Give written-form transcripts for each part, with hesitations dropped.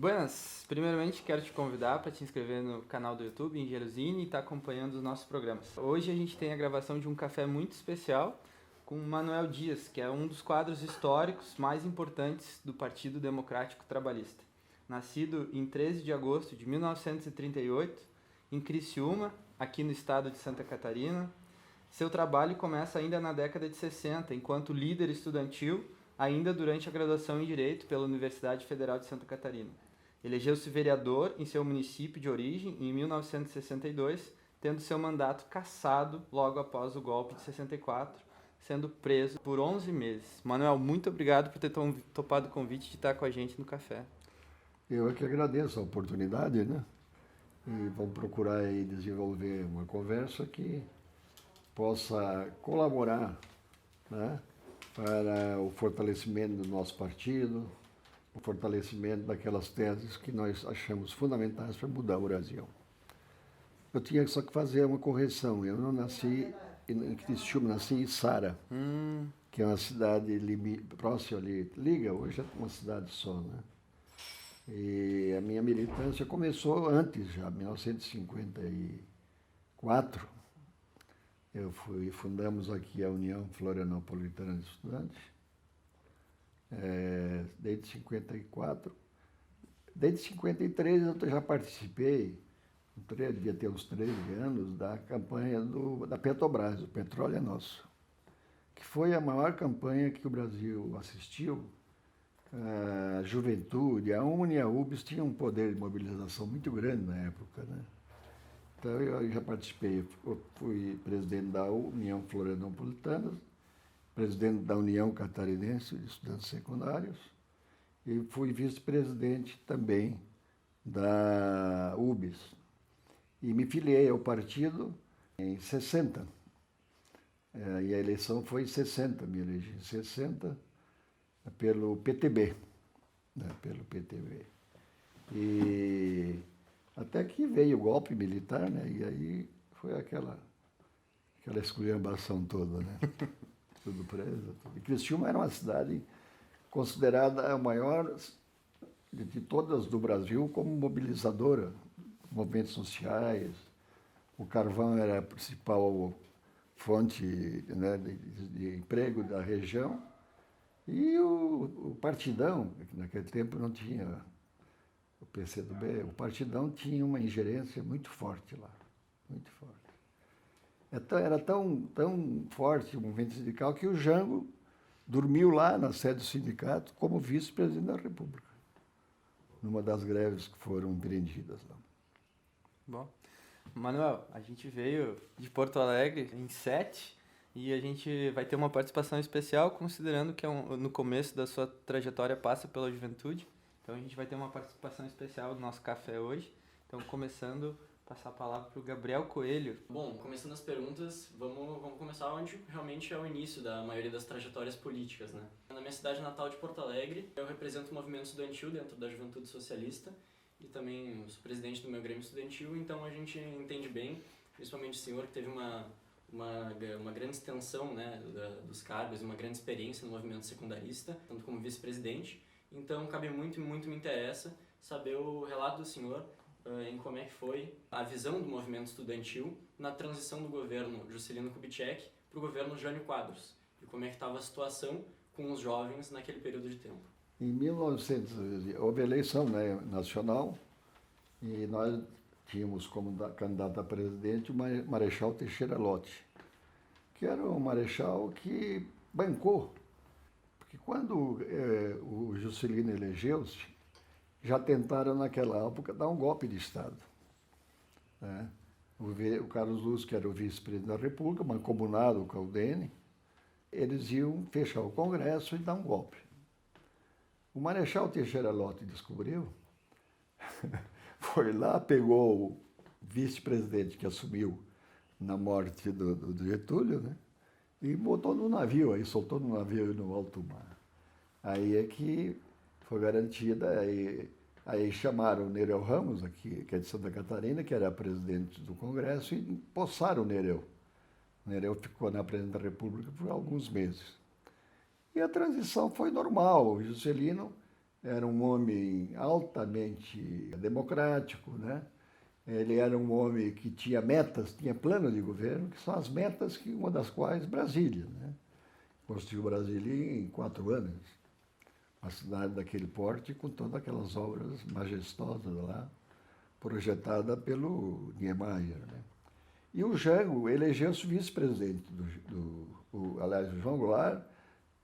Buenas, primeiramente quero te convidar para te inscrever no canal do YouTube Engenheiros e estar acompanhando os nossos programas. Hoje a gente tem a gravação de um café muito especial com Manuel Dias, que é um dos quadros históricos mais importantes do Partido Democrático Trabalhista. Nascido em 13 de agosto de 1938, em Criciúma, aqui no estado de Santa Catarina, seu trabalho começa ainda na década de 60, enquanto líder estudantil, ainda durante a graduação em Direito pela Universidade Federal de Santa Catarina. Elegeu-se vereador em seu município de origem em 1962, tendo seu mandato cassado logo após o golpe de 64, sendo preso por 11 meses. Manuel, muito obrigado por ter topado o convite de estar com a gente no café. Eu é que agradeço a oportunidade, né? E vamos procurar aí desenvolver uma conversa que possa colaborar, né, para o fortalecimento do nosso partido, o fortalecimento daquelas teses que nós achamos fundamentais para mudar o Brasil. Eu tinha só que fazer uma correção. Eu não nasci em Criciúma, nasci em Sara, que é uma cidade próxima ali, liga, hoje é uma cidade só, né? E a minha militância começou antes, já, em 1954. Fundamos aqui a União Florianopolitana de Estudantes, desde 54. Desde 53 eu já participei, devia ter uns 13 anos, da campanha da Petrobras, o Petróleo é Nosso, que foi a maior campanha que o Brasil assistiu. A juventude, a UNE e a UBS tinham um poder de mobilização muito grande na época, né? Então eu já participei, eu fui presidente da União Florianopolitana, presidente da União Catarinense de Estudantes Secundários e fui vice-presidente também da UBS. E me filiei ao partido em 60. E a eleição foi em 60, me elegi em 60 pelo PTB, né, pelo PTB. E até que veio o golpe militar, né, e aí foi aquela esculhambação toda, né? Tudo preso. E Criciúma era uma cidade considerada a maior de todas do Brasil como mobilizadora, movimentos sociais. O carvão era a principal fonte, né, de emprego da região. E o Partidão, que naquele tempo não tinha o PCdoB, o Partidão tinha uma ingerência muito forte lá, muito forte. Era tão forte o movimento sindical que o Jango dormiu lá na sede do sindicato como vice-presidente da República, numa das greves que foram empreendidas lá. Bom, Manuel, a gente veio de Porto Alegre em 7 e a gente vai ter uma participação especial, considerando que no começo da sua trajetória passa pela juventude. Então a gente vai ter uma participação especial no nosso café hoje. Então, começando, passar a palavra para o Gabriel Coelho. Bom, começando as perguntas, vamos começar onde realmente é o início da maioria das trajetórias políticas, né? Na minha cidade natal de Porto Alegre, eu represento o movimento estudantil dentro da Juventude Socialista e também sou presidente do meu grêmio estudantil, então a gente entende bem, principalmente o senhor que teve uma grande extensão, né, dos cargos, uma grande experiência no movimento secundarista, tanto como vice-presidente. Então, cabe muito me interessa saber o relato do senhor em como é que foi a visão do movimento estudantil na transição do governo Juscelino Kubitschek para o governo Jânio Quadros, e como é que estava a situação com os jovens naquele período de tempo. Em 1900, houve eleição, né, nacional, e nós tínhamos como candidato a presidente o Marechal Teixeira Lott, que era um marechal que bancou, porque quando o Juscelino elegeu-se, já tentaram naquela época dar um golpe de Estado, né? O Carlos Luz, que era o vice-presidente da República, mancomunado com o DN, eles iam fechar o Congresso e dar um golpe. O Marechal Teixeira Lott descobriu, foi lá, pegou o vice-presidente que assumiu na morte do Getúlio, né, e botou no navio, aí soltou no navio no alto mar. Aí é que foi garantida, aí chamaram o Nereu Ramos, aqui, que é de Santa Catarina, que era presidente do Congresso, e empossaram o Nereu. O Nereu ficou na presidência da República por alguns meses. E a transição foi normal. O Juscelino era um homem altamente democrático, né? Ele era um homem que tinha metas, tinha plano de governo, que são as metas, que uma das quais Brasília, né? Construiu Brasília em 4 anos. Uma cidade daquele porte, com todas aquelas obras majestosas lá, projetada pelo Niemeyer, né? E o Jango elegeu-se vice-presidente aliás, o João Goulart,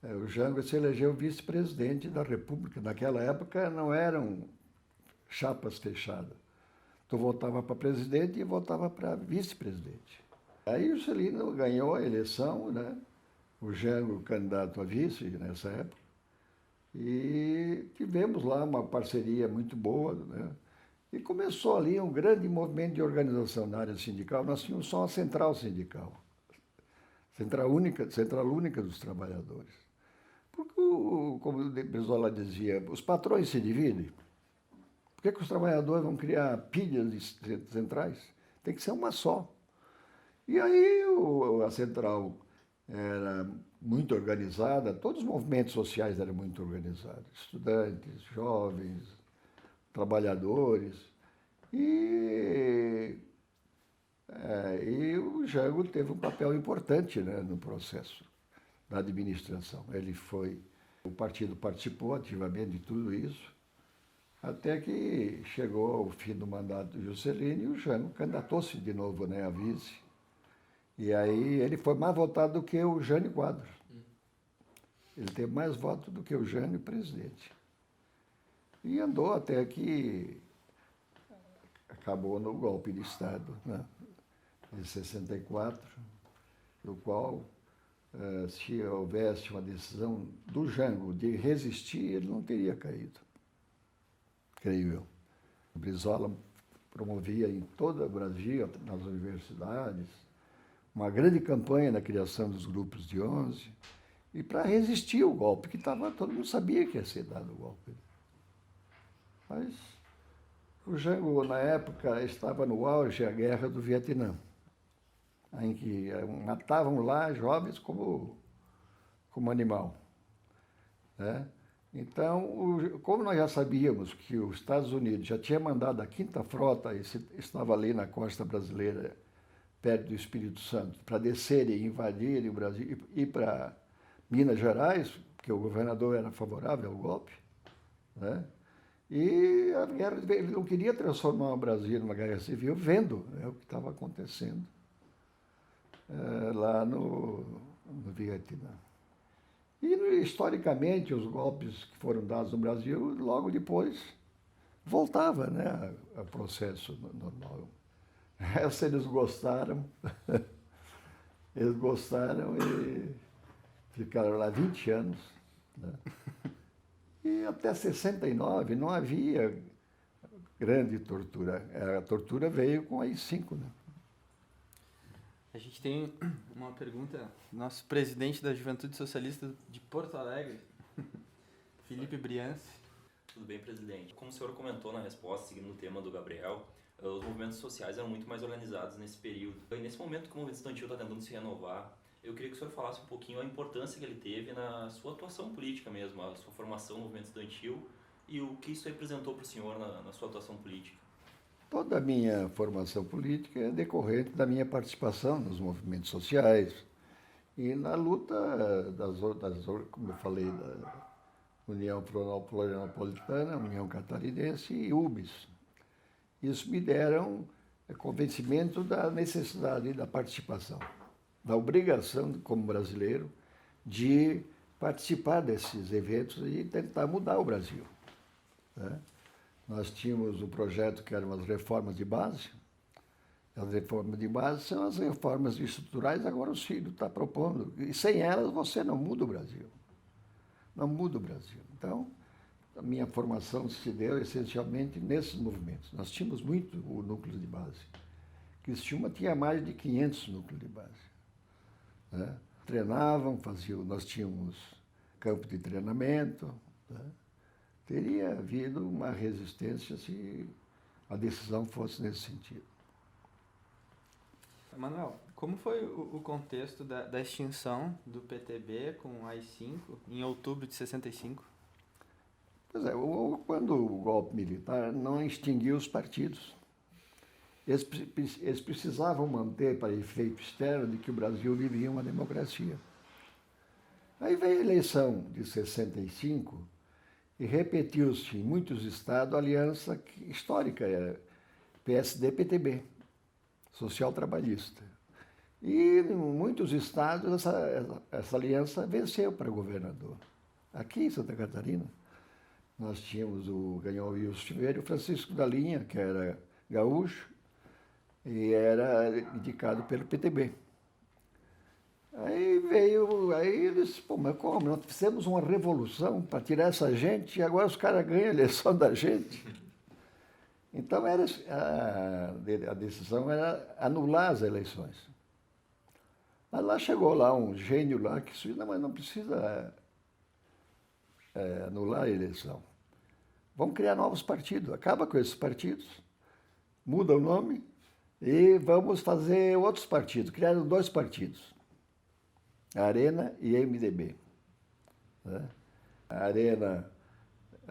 o Jango se elegeu vice-presidente da República. Naquela época não eram chapas fechadas. Tu votava para presidente e votava para vice-presidente. Aí o Celino ganhou a eleição, né? O Jango candidato a vice nessa época. E tivemos lá uma parceria muito boa, né? E começou ali um grande movimento de organização na área sindical. Nós tínhamos só uma central sindical, central única dos trabalhadores. Porque, como o Brizola dizia, os patrões se dividem. Por que os trabalhadores vão criar pilhas de centrais? Tem que ser uma só. E aí a central era muito organizada, todos os movimentos sociais eram muito organizados, estudantes, jovens, trabalhadores, e o Jango teve um papel importante, né, no processo da administração. O partido participou ativamente de tudo isso, até que chegou ao fim do mandato do Juscelino e o Jango candidatou-se de novo, né, a vice. E aí ele foi mais votado do que o Jânio Quadros. Ele teve mais votos do que o Jânio presidente. E andou até que acabou no golpe de Estado, né, de 64, no qual, se houvesse uma decisão do Jango de resistir, ele não teria caído, creio eu. O Brizola promovia em todo o Brasil, nas universidades, uma grande campanha na criação dos grupos de 11, e para resistir ao golpe, que todo mundo sabia que ia ser dado o golpe. Mas o Jango, na época, estava no auge a guerra do Vietnã, em que matavam lá jovens como animal, né? Então, como nós já sabíamos que os Estados Unidos já tinha mandado a 5ª Frota, estava ali na costa brasileira, perto do Espírito Santo, para descerem e invadirem o Brasil e ir para Minas Gerais, porque o governador era favorável ao golpe, né? E a guerra, ele não queria transformar o Brasil numa guerra civil, vendo, né, o que estava acontecendo lá no Vietnã. E, historicamente, os golpes que foram dados no Brasil, logo depois, voltava, né, ao processo normal. Essa eles gostaram, e ficaram lá 20 anos, né? E até 69 não havia grande tortura. A tortura veio com a AI-5, né? A gente tem uma pergunta, nosso presidente da Juventude Socialista de Porto Alegre, Felipe Brianci. Tudo bem, presidente? Como o senhor comentou na resposta, seguindo o tema do Gabriel, os movimentos sociais eram muito mais organizados nesse período. E nesse momento que o movimento estudantil está tentando se renovar, eu queria que o senhor falasse um pouquinho a importância que ele teve na sua atuação política mesmo, a sua formação no movimento estudantil e o que isso representou para o senhor na sua atuação política. Toda a minha formação política é decorrente da minha participação nos movimentos sociais e na luta como eu falei, da União Florianopolitana, União Catarinense e UBS. Isso me deram convencimento da necessidade da participação, da obrigação, como brasileiro, de participar desses eventos e tentar mudar o Brasil, né? Nós tínhamos um projeto que eram as reformas de base. As reformas de base são as reformas estruturais, agora o Ciro está propondo. E sem elas você não muda o Brasil. Não muda o Brasil. Então, a minha formação se deu essencialmente nesses movimentos. Nós tínhamos muito o núcleo de base. Criciúma tinha mais de 500 núcleos de base, né? Treinavam, nós tínhamos campo de treinamento, né? Teria havido uma resistência se a decisão fosse nesse sentido. Manuel, como foi o contexto da extinção do PTB com o AI-5 em outubro de 65? Pois é, quando o golpe militar não extinguiu os partidos, eles precisavam manter para efeito externo de que o Brasil vivia uma democracia. Aí veio a eleição de 65 e repetiu-se em muitos estados a aliança histórica, PSD-PTB, social-trabalhista. E em muitos estados essa aliança venceu para governador. Aqui em Santa Catarina, nós tínhamos ganhou o Wilson Silveira e o Francisco da Linha, que era gaúcho, e era indicado pelo PTB. Aí eles, pô, mas como? Nós fizemos uma revolução para tirar essa gente e agora os caras ganham a eleição da gente. Então a decisão era anular as eleições. Mas lá chegou lá um gênio lá que disse, não, mas não precisa anular a eleição. Vamos criar novos partidos, acaba com esses partidos, muda o nome e vamos fazer outros partidos. Criaram 2 partidos. Arena e MDB. Né? A Arena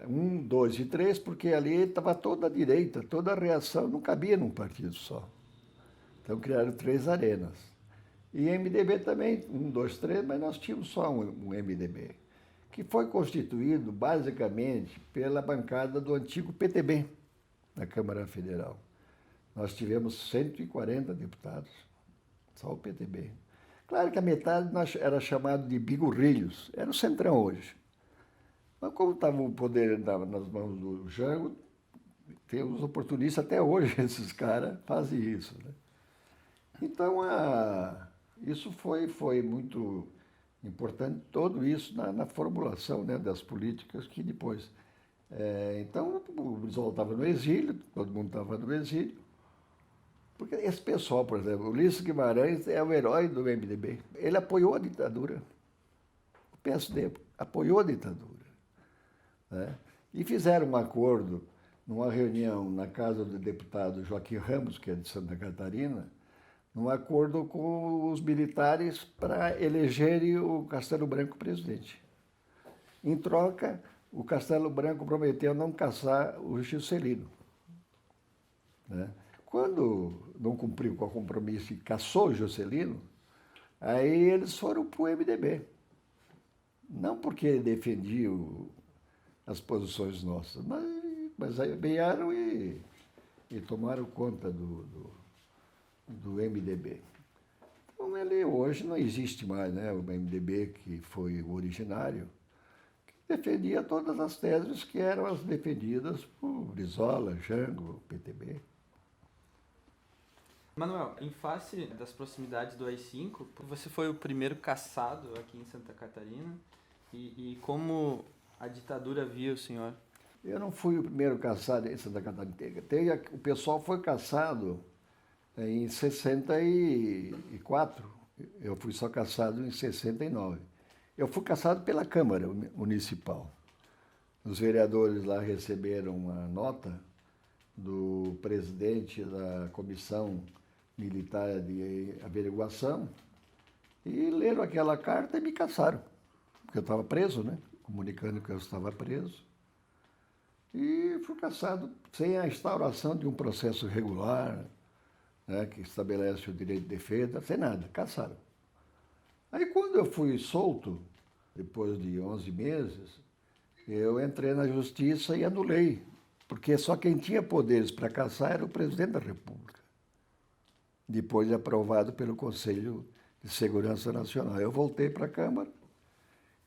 1, 2 e 3, porque ali estava toda a direita, toda a reação, não cabia num partido só. Então criaram 3 arenas. E MDB também, 1, 2, 3, mas nós tínhamos só um MDB, que foi constituído basicamente pela bancada do antigo PTB, na Câmara Federal. Nós tivemos 140 deputados, só o PTB. Claro que a metade era chamado de bigorrilhos, era o Centrão hoje. Mas como estava o poder nas mãos do Jango, tem os oportunistas até hoje, esses caras fazem isso. Né? Então, isso foi muito importante, todo isso na formulação, né, das políticas que depois... então, o Brizola estava no exílio, todo mundo estava no exílio. Porque esse pessoal, por exemplo, Ulisses Guimarães é o herói do MDB. Ele apoiou a ditadura. O PSD apoiou a ditadura. Né? E fizeram um acordo, numa reunião na casa do deputado Joaquim Ramos, que é de Santa Catarina, num acordo com os militares para elegerem o Castelo Branco presidente. Em troca, o Castelo Branco prometeu não caçar o Juscelino. Né? Quando não cumpriu com o compromisso e caçou o Juscelino, aí eles foram para o MDB. Não porque ele defendia as posições nossas, mas aí vieram e tomaram conta do MDB. Então, ele hoje não existe mais, né? O MDB, que foi o originário, que defendia todas as teses que eram as defendidas por Brizola, Jango, PTB. Manuel, em face das proximidades do AI-5, você foi o primeiro caçado aqui em Santa Catarina e como a ditadura viu o senhor? Eu não fui o primeiro caçado em Santa Catarina. O pessoal foi caçado em 64, eu fui só caçado em 69. Eu fui caçado pela Câmara Municipal. Os vereadores lá receberam uma nota do presidente da Comissão Militar de Averiguação e leram aquela carta e me caçaram, porque eu estava preso, né? Comunicando que eu estava preso. E fui caçado sem a instauração de um processo regular, né, que estabelece o direito de defesa, sem nada, caçaram. Aí quando eu fui solto, depois de 11 meses, eu entrei na justiça e anulei, porque só quem tinha poderes para caçar era o presidente da República, depois aprovado pelo Conselho de Segurança Nacional. Eu voltei para a Câmara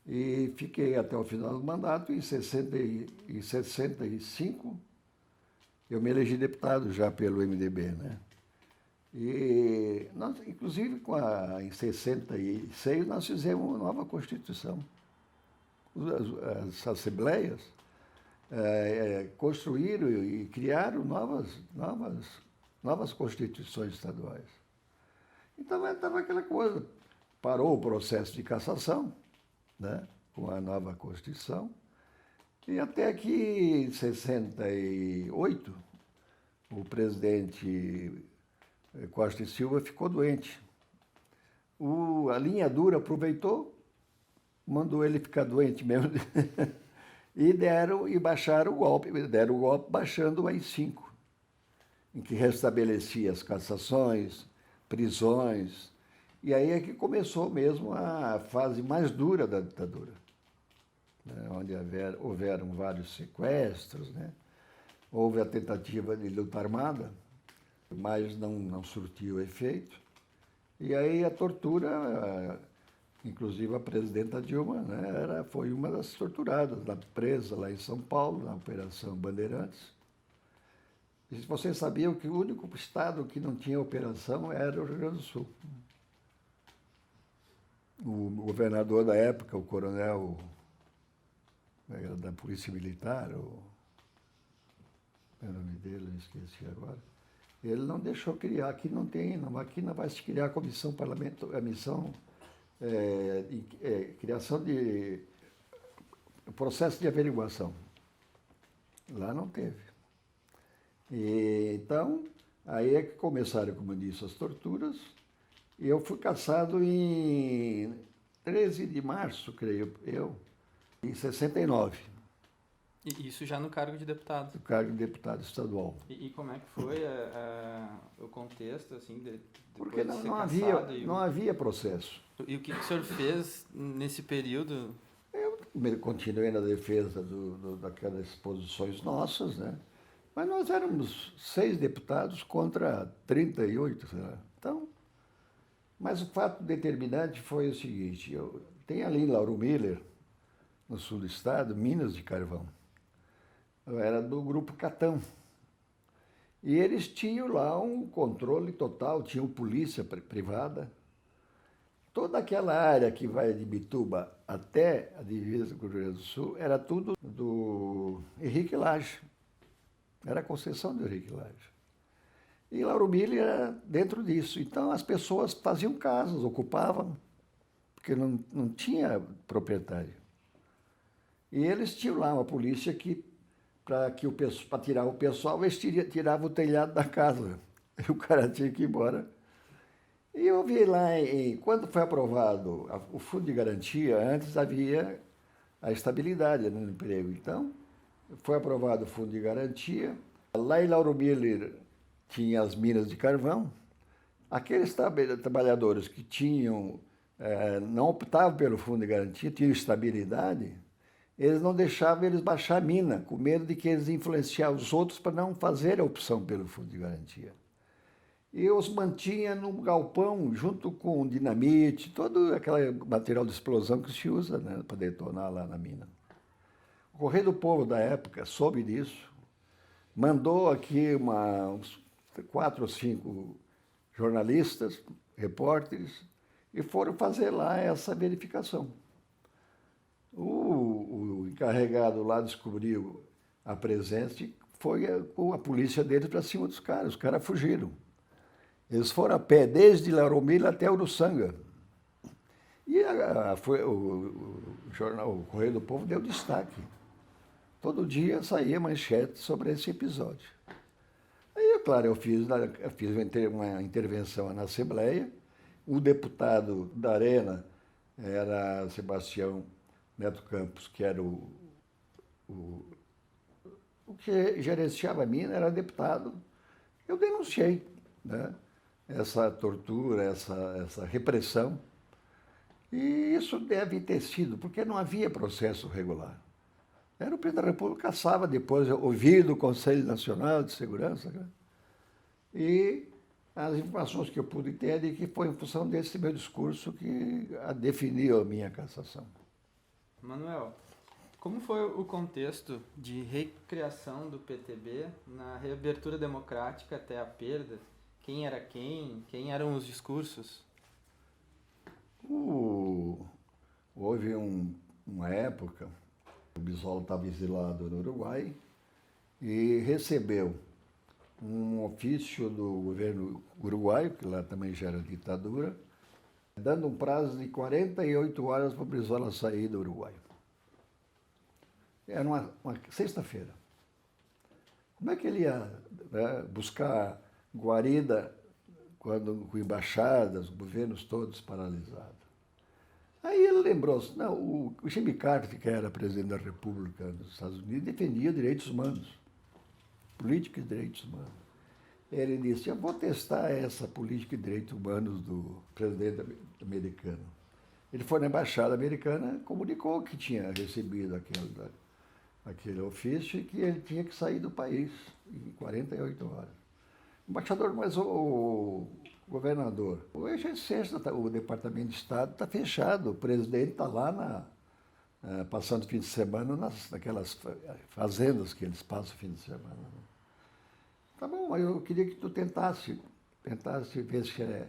e fiquei até o final do mandato. Em 65, eu me elegi deputado já pelo MDB, né? E, nós, inclusive, em 66, nós fizemos uma nova Constituição. As assembleias construíram e criaram novas constituições estaduais. Então, estava aquela coisa. Parou o processo de cassação, né, com a nova Constituição, e até que, em 68, o presidente Costa e Silva ficou doente. A linha dura aproveitou, mandou ele ficar doente mesmo, E baixaram o golpe, deram o golpe baixando o AI-5, em que restabelecia as cassações, prisões, e aí é que começou mesmo a fase mais dura da ditadura, né, onde houveram vários sequestros, né? Houve a tentativa de luta armada, mas não surtiu efeito. E aí a tortura, inclusive a presidenta Dilma, né, foi uma das torturadas, presa lá em São Paulo, na Operação Bandeirantes. E vocês sabiam que o único estado que não tinha operação era o Rio Grande do Sul. O governador da época, o coronel era da Polícia Militar, o nome dele, eu esqueci agora. Ele não deixou criar, aqui não vai se criar a comissão parlamentar, a missão criação de processo de averiguação. Lá não teve. E, então, aí é que começaram, como eu disse, as torturas. E eu fui cassado em 13 de março, creio eu, em 69. E isso já no cargo de deputado? No cargo de deputado estadual. E como é que foi o contexto, assim, porque de ser não havia processo. E o que o senhor fez nesse período? Eu continuei na defesa daquelas posições nossas, né? Mas nós éramos 6 deputados contra 38, sei lá. Então, mas o fato determinante foi o seguinte, tem ali em Lauro Miller, no sul do estado, minas de carvão. Eu era do grupo Catão. E eles tinham lá um controle total, tinham polícia privada. Toda aquela área que vai de Bituba até a divisa com o Rio Grande do Sul era tudo do Henrique Lage. Era a concessão do Henrique Lage. E Lauro Miller era dentro disso. Então as pessoas faziam casas, ocupavam, porque não tinha proprietário. E eles tinham lá uma polícia que, para tirar o pessoal, eles tiravam o telhado da casa. E o cara tinha que ir embora. E eu vi lá, quando foi aprovado o Fundo de Garantia, antes havia a estabilidade no emprego. Então, foi aprovado o Fundo de Garantia. Lá em Lauro Miller tinha as minas de carvão. Aqueles trabalhadores que não optavam pelo Fundo de Garantia, tinham estabilidade, eles não deixavam eles baixar a mina, com medo de que eles influenciassem os outros para não fazer a opção pelo Fundo de Garantia. E os mantinha num galpão, junto com dinamite, todo aquele material de explosão que se usa, né, para detonar lá na mina. O Correio do Povo da época soube disso, mandou aqui uns 4 ou 5 jornalistas, repórteres, e foram fazer lá essa verificação. O encarregado lá descobriu a presença e foi a polícia deles para cima dos caras. Os caras fugiram. Eles foram a pé desde Lauro Miller até Uruçanga. E o Correio do Povo deu destaque. Todo dia saía manchete sobre esse episódio. Aí, claro, eu fiz uma intervenção na Assembleia. O deputado da Arena era Sebastião Neto Campos, que era o que gerenciava a mina, era deputado. Eu denunciei, né, essa tortura, essa repressão. E isso deve ter sido, porque não havia processo regular. Era o presidente da República, caçava depois, ouvido o Conselho Nacional de Segurança, né? E as informações que eu pude ter é de que foi em função desse meu discurso que definiu a minha cassação. Manuel, como foi o contexto de recriação do PTB na reabertura democrática até a perda? Quem era quem eram os discursos? Houve uma época, o Brizola estava exilado no Uruguai e recebeu um ofício do governo uruguaio, que lá também já era ditadura, dando um prazo de 48 horas para o Brizola sair do Uruguai. Era uma sexta-feira. Como é que ele ia, né, buscar guarida com embaixadas, governos todos paralisados? Aí ele lembrou-se, não, o Jimmy Carter, que era presidente da República dos Estados Unidos, defendia direitos humanos, política de direitos humanos. Ele disse, eu vou testar essa política de direitos humanos do presidente americano. Ele foi na embaixada americana, comunicou que tinha recebido aquele ofício e que ele tinha que sair do país em 48 horas. Embaixador, mas o governador, o o Departamento de Estado está fechado, o presidente está lá passando o fim de semana naquelas fazendas que eles passam o fim de semana. Né? Tá bom, mas eu queria que tu tentasse ver se é.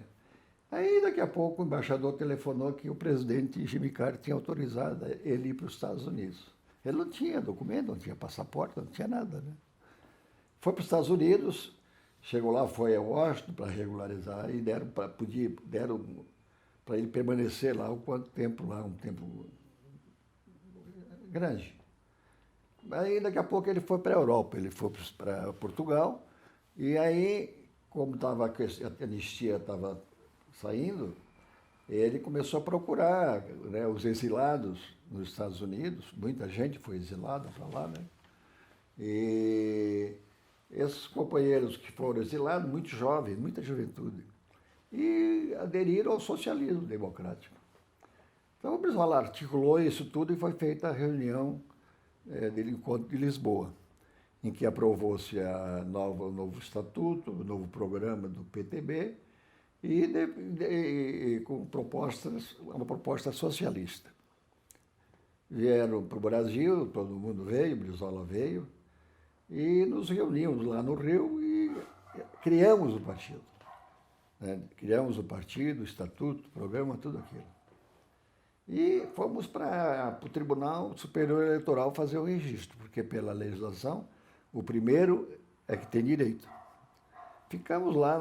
Aí, daqui a pouco, o embaixador telefonou que o presidente Jimmy Carter tinha autorizado ele ir para os Estados Unidos. Ele não tinha documento, não tinha passaporte, não tinha nada, né? Foi para os Estados Unidos, chegou lá, foi a Washington para regularizar e deram para ele permanecer lá um tempo grande. Aí, daqui a pouco, ele foi para a Europa, ele foi para Portugal, e aí, como a anistia estava saindo, ele começou a procurar, né, os exilados nos Estados Unidos, muita gente foi exilada para lá, né? E esses companheiros que foram exilados, muito jovens, muita juventude, e aderiram ao socialismo democrático. Então o Brizola articulou isso tudo e foi feita a reunião do encontro de Lisboa, em que aprovou-se o novo estatuto, o novo programa do PTB, e com uma proposta socialista. Vieram para o Brasil, todo mundo veio, Brizola veio, e nos reunimos lá no Rio e criamos o partido. Né? Criamos o partido, o estatuto, o programa, tudo aquilo. E fomos para o Tribunal Superior Eleitoral fazer o registro, porque pela legislação, o primeiro é que tem direito. Ficamos lá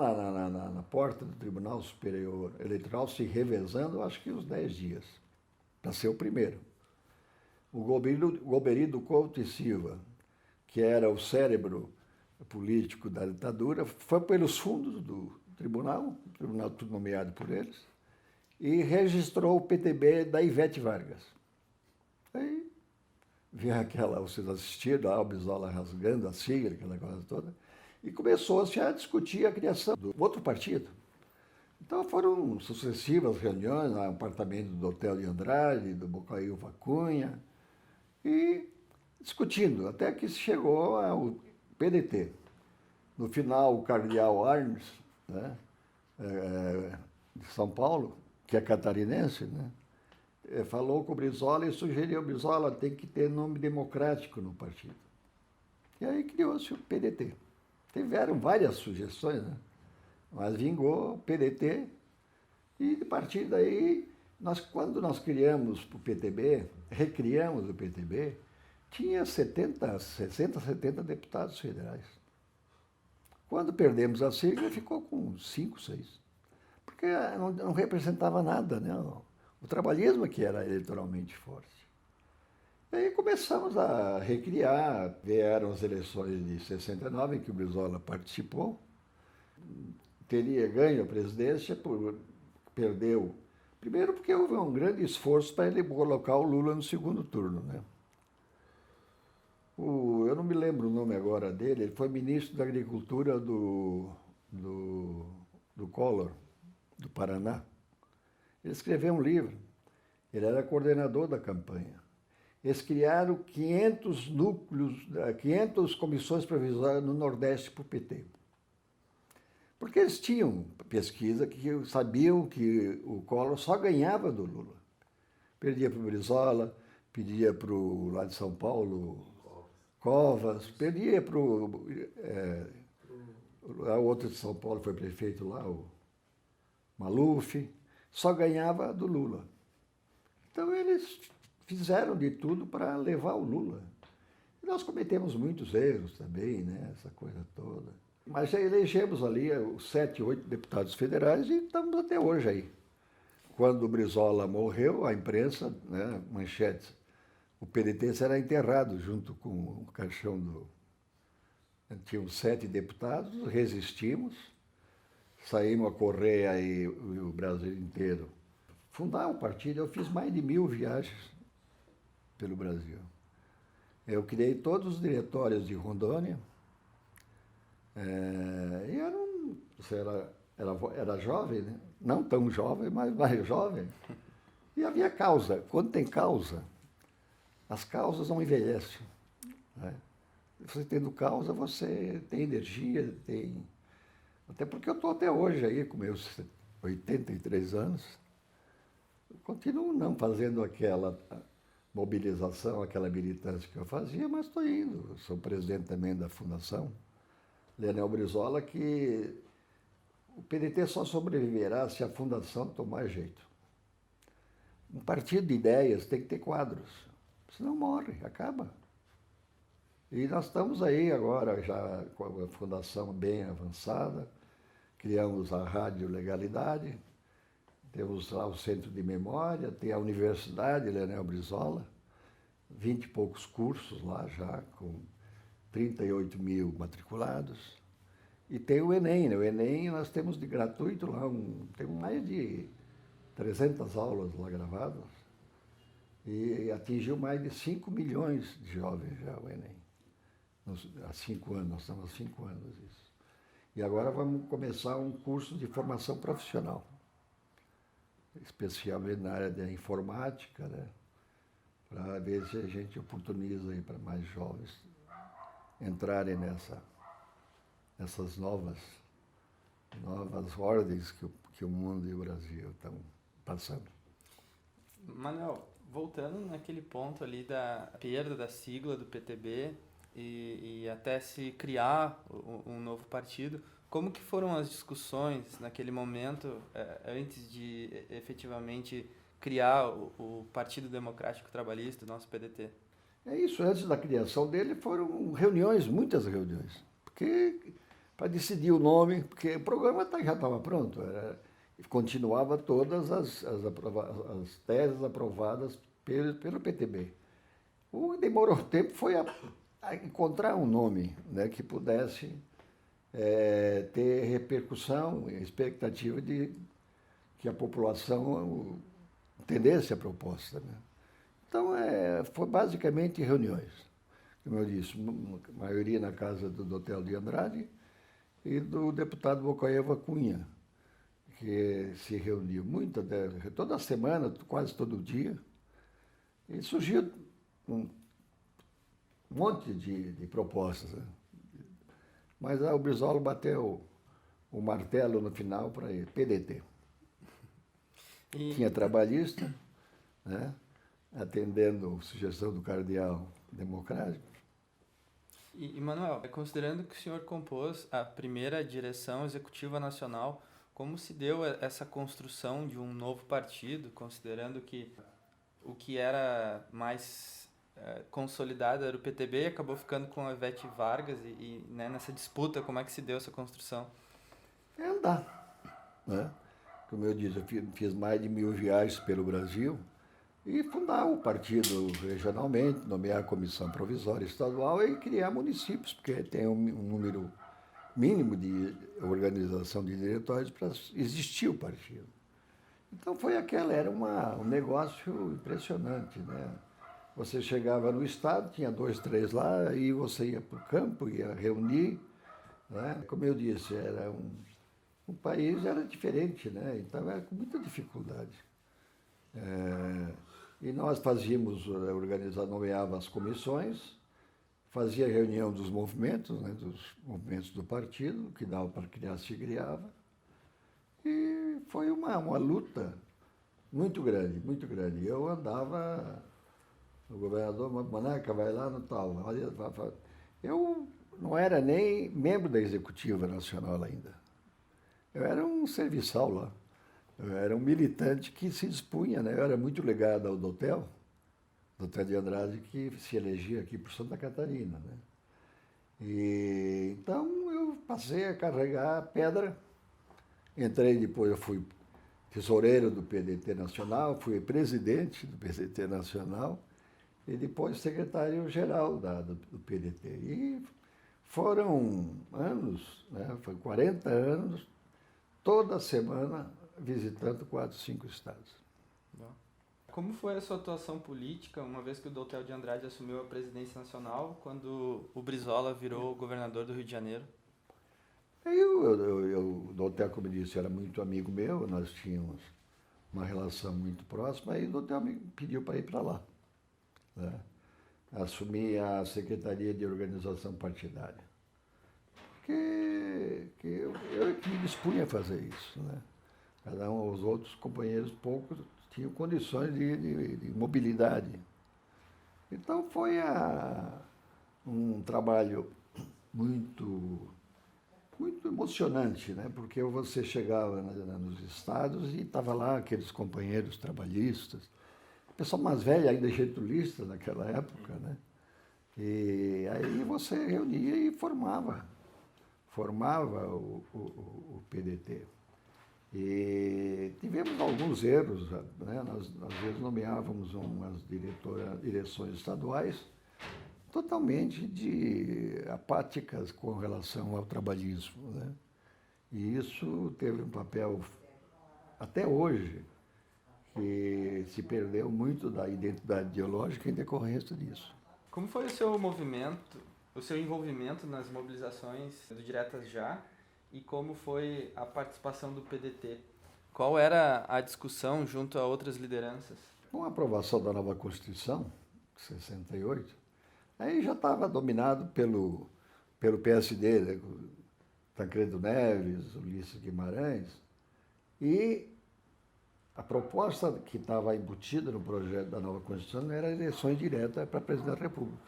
na porta do Tribunal Superior Eleitoral, se revezando, acho que uns 10 dias, para ser o primeiro. O Golbery Couto e Silva, que era o cérebro político da ditadura, foi pelos fundos do tribunal tudo nomeado por eles, e registrou o PTB da Ivete Vargas. Aí veio vocês assistiram, o Brizola rasgando a sigla, aquela coisa toda, e começou-se a discutir a criação do outro partido. Então foram sucessivas reuniões no apartamento do Hotel de Andrade, do Bocaiúva Cunha, e discutindo, até que se chegou ao PDT. No final, o cardeal Arnes, né, de São Paulo, que é catarinense, né, falou com o Brizola e sugeriu: Brizola tem que ter nome democrático no partido. E aí criou-se o PDT. Tiveram várias sugestões, né? Mas vingou o PDT e, a partir daí, quando nós criamos o PTB, recriamos o PTB, tinha 60, 70 deputados federais. Quando perdemos a sigla, ficou com 5, 6. Porque não representava nada, né? O trabalhismo que era eleitoralmente forte. E aí começamos a recriar, vieram as eleições de 69, em que o Brizola participou, teria ganho a presidência, perdeu. Primeiro porque houve um grande esforço para ele colocar o Lula no segundo turno, né? Eu não me lembro o nome agora dele, ele foi ministro da Agricultura do Collor, do Paraná. Ele escreveu um livro, ele era coordenador da campanha. Eles criaram 500 comissões provisórias no Nordeste para o PT. Porque eles tinham pesquisa que sabiam que o Collor só ganhava do Lula. Perdia para o Brizola, perdia para o lá de São Paulo, Covas, perdia para a outra de São Paulo, foi prefeito lá, o Maluf, só ganhava do Lula. Então eles fizeram de tudo para levar o Lula. E nós cometemos muitos erros também, né? Essa coisa toda. Mas já elegemos ali os 7, 8 deputados federais e estamos até hoje aí. Quando o Brizola morreu, a imprensa, né, manchetes, o PDT será enterrado junto com o caixão do... Tínhamos 7 deputados, resistimos, saímos a correr aí o Brasil inteiro, fundar o partido, eu fiz mais de 1000 viagens pelo Brasil. Eu criei todos os diretórios de Rondônia. E era jovem, né? Não tão jovem, mas mais jovem. E havia causa. Quando tem causa, as causas não envelhecem, né? Você tendo causa, você tem energia, tem... Até porque eu estou até hoje aí, com meus 83 anos, eu continuo não fazendo aquela mobilização, aquela militância que eu fazia, mas estou indo. Eu sou presidente também da Fundação Leonel Brizola, que o PDT só sobreviverá se a Fundação tomar jeito. Um partido de ideias tem que ter quadros, senão morre, acaba. E nós estamos aí agora, já com a Fundação bem avançada, criamos a Rádio Legalidade, temos lá o Centro de Memória, tem a Universidade Leonel Brizola, 20 e poucos cursos lá já, com 38 mil matriculados. E tem o Enem, né? O Enem nós temos de gratuito lá, temos mais de 300 aulas lá gravadas. E atingiu mais de 5 milhões de jovens já o Enem. Há 5 anos, nós estamos há 5 anos isso. E agora vamos começar um curso de formação profissional, especialmente na área da informática, né? Para ver se a gente oportuniza aí para mais jovens entrarem nessas novas ordens que o mundo e o Brasil estão passando. Manuel, voltando naquele ponto ali da perda da sigla do PTB e até se criar um novo partido, como que foram as discussões naquele momento, antes de efetivamente criar o Partido Democrático Trabalhista, o nosso PDT? É isso, antes da criação dele foram reuniões, muitas reuniões, porque para decidir o nome, porque o programa já estava pronto, continuava todas as teses aprovadas pelo PTB. O que demorou tempo foi a encontrar um nome, né, que pudesse ter repercussão, expectativa de que a população entendesse a proposta, né? Então, foi basicamente reuniões, como eu disse, a maioria na casa do Hotel de Andrade e do deputado Bocaeva Cunha, que se reuniu toda semana, quase todo dia, e surgiu um monte de propostas, né? Mas o Brizola bateu o martelo no final para ele, PDT. Tinha trabalhista, né? Atendendo a sugestão do cardeal democrático. E Manuel, considerando que o senhor compôs a primeira direção executiva nacional, como se deu essa construção de um novo partido, considerando que o que era mais consolidado era o PTB e acabou ficando com a Ivete Vargas né, nessa disputa, como é que se deu essa construção? É andar, né? Como eu disse, eu fiz mais de 1000 viagens pelo Brasil e fundar o partido regionalmente, nomear a comissão provisória estadual e criar municípios, porque tem um número mínimo de organização de diretórios para existir o partido. Então era um negócio impressionante, né? Você chegava no estado, tinha 2, 3 lá, aí você ia para o campo, ia reunir, né? Como eu disse, era o país era diferente, né? Então era com muita dificuldade. E nós nomeava as comissões, fazia reunião dos movimentos, né? Dos movimentos do partido, que dava para criar, se criava. E foi uma luta muito grande, muito grande. Eu andava, o governador Manaca vai lá no tal. Eu não era nem membro da Executiva Nacional ainda. Eu era um serviçal lá. Eu era um militante que se dispunha, né? Eu era muito ligado ao Dotel de Andrade, que se elegia aqui por Santa Catarina, né? E então eu passei a carregar pedra. Depois eu fui tesoureiro do PDT Nacional, fui presidente do PDT Nacional e depois secretário-geral do PDT. E foram anos, né? Foi 40 anos, toda semana visitando 4, 5 estados. Como foi a sua atuação política, uma vez que o Doutel de Andrade assumiu a presidência nacional, quando o Brizola virou governador do Rio de Janeiro? O Doutel, como eu disse, era muito amigo meu, nós tínhamos uma relação muito próxima, e o Doutel me pediu para ir para lá, né? Assumi a Secretaria de Organização Partidária, que eu que me dispunha a fazer isso, né? Cada um, os outros companheiros poucos tinham condições de mobilidade. Então foi um trabalho muito emocionante, né? Porque você chegava nos estados e estava lá aqueles companheiros trabalhistas, o pessoal mais velho, ainda getulista naquela época, né? E aí você reunia e formava o PDT. E tivemos alguns erros, né? Nós às vezes nomeávamos umas direções estaduais totalmente apáticas com relação ao trabalhismo, né? E isso teve um papel, até hoje, que se perdeu muito da identidade ideológica em decorrência disso. Como foi o seu movimento, o seu envolvimento nas mobilizações do Diretas Já e como foi a participação do PDT? Qual era a discussão junto a outras lideranças? Com a aprovação da nova Constituição, 68, aí já estava dominado pelo PSD, né? Tancredo Neves, Ulisses Guimarães, e a proposta que estava embutida no projeto da nova Constituição era eleições diretas para presidente da República.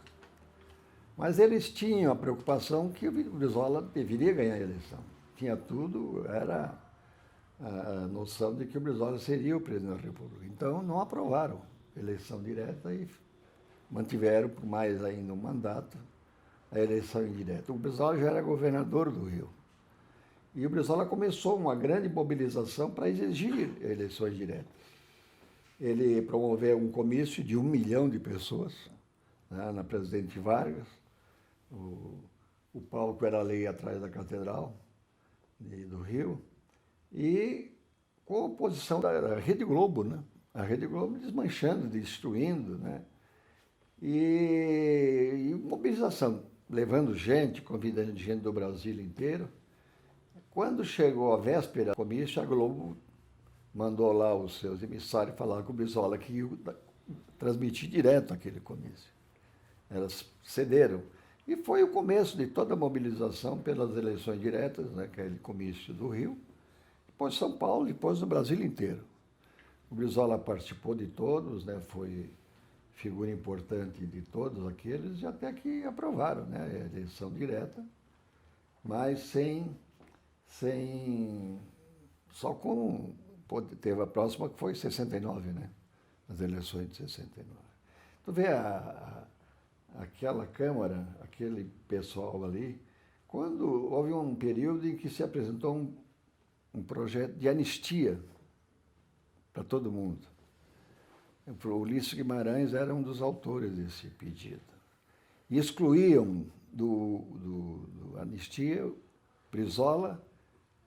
Mas eles tinham a preocupação que o Brizola deveria ganhar a eleição. Tinha tudo, era a noção de que o Brizola seria o presidente da República. Então não aprovaram a eleição direta e mantiveram por mais ainda um mandato a eleição indireta. O Brizola já era governador do Rio. E o Brizola começou uma grande mobilização para exigir eleições diretas. Ele promoveu um comício de 1 milhão de pessoas, né, na Presidente Vargas. O palco era ali atrás da Catedral do Rio. E com a oposição da Rede Globo, né? A Rede Globo desmanchando, destruindo, né? E mobilização, levando gente, convidando gente do Brasil inteiro. Quando chegou a véspera do comício, a Globo mandou lá os seus emissários falar com o Brizola que ia transmitir direto aquele comício. Elas cederam. E foi o começo de toda a mobilização pelas eleições diretas, né, aquele comício do Rio, depois São Paulo, depois no Brasil inteiro. O Brizola participou de todos, né, foi figura importante de todos aqueles, e até que aprovaram, né, a eleição direta, mas só com... Teve a próxima que foi em 69, né? As eleições de 69. Tu vê aquela Câmara, aquele pessoal ali, quando houve um período em que se apresentou um projeto de anistia para todo mundo. O Ulisses Guimarães era um dos autores desse pedido. E excluíam do anistia Brizola,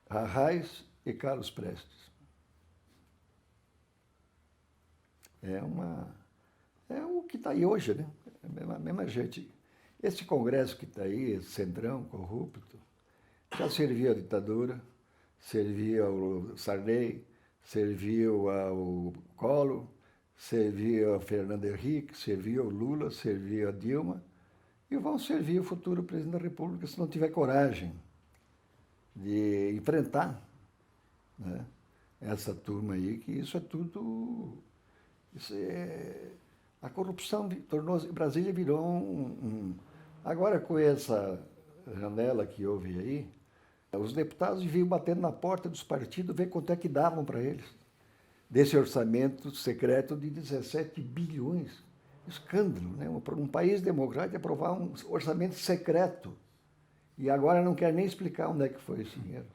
Arraes e Carlos Prestes. É o que está aí hoje, né? A mesma gente. Esse Congresso que está aí, esse centrão corrupto, já serviu à ditadura, serviu ao Sarney, serviu ao Collor, serviu ao Fernando Henrique, serviu ao Lula, serviu a Dilma, e vão servir o futuro presidente da República se não tiver coragem de enfrentar, né, essa turma aí, que isso é tudo... a corrupção tornou-se... Brasília virou Agora, com essa janela que houve aí, os deputados vinham batendo na porta dos partidos ver quanto é que davam para eles. Desse orçamento secreto de 17 bilhões. Escândalo, né? Um país democrático aprovar um orçamento secreto. E agora não quer nem explicar onde é que foi esse dinheiro.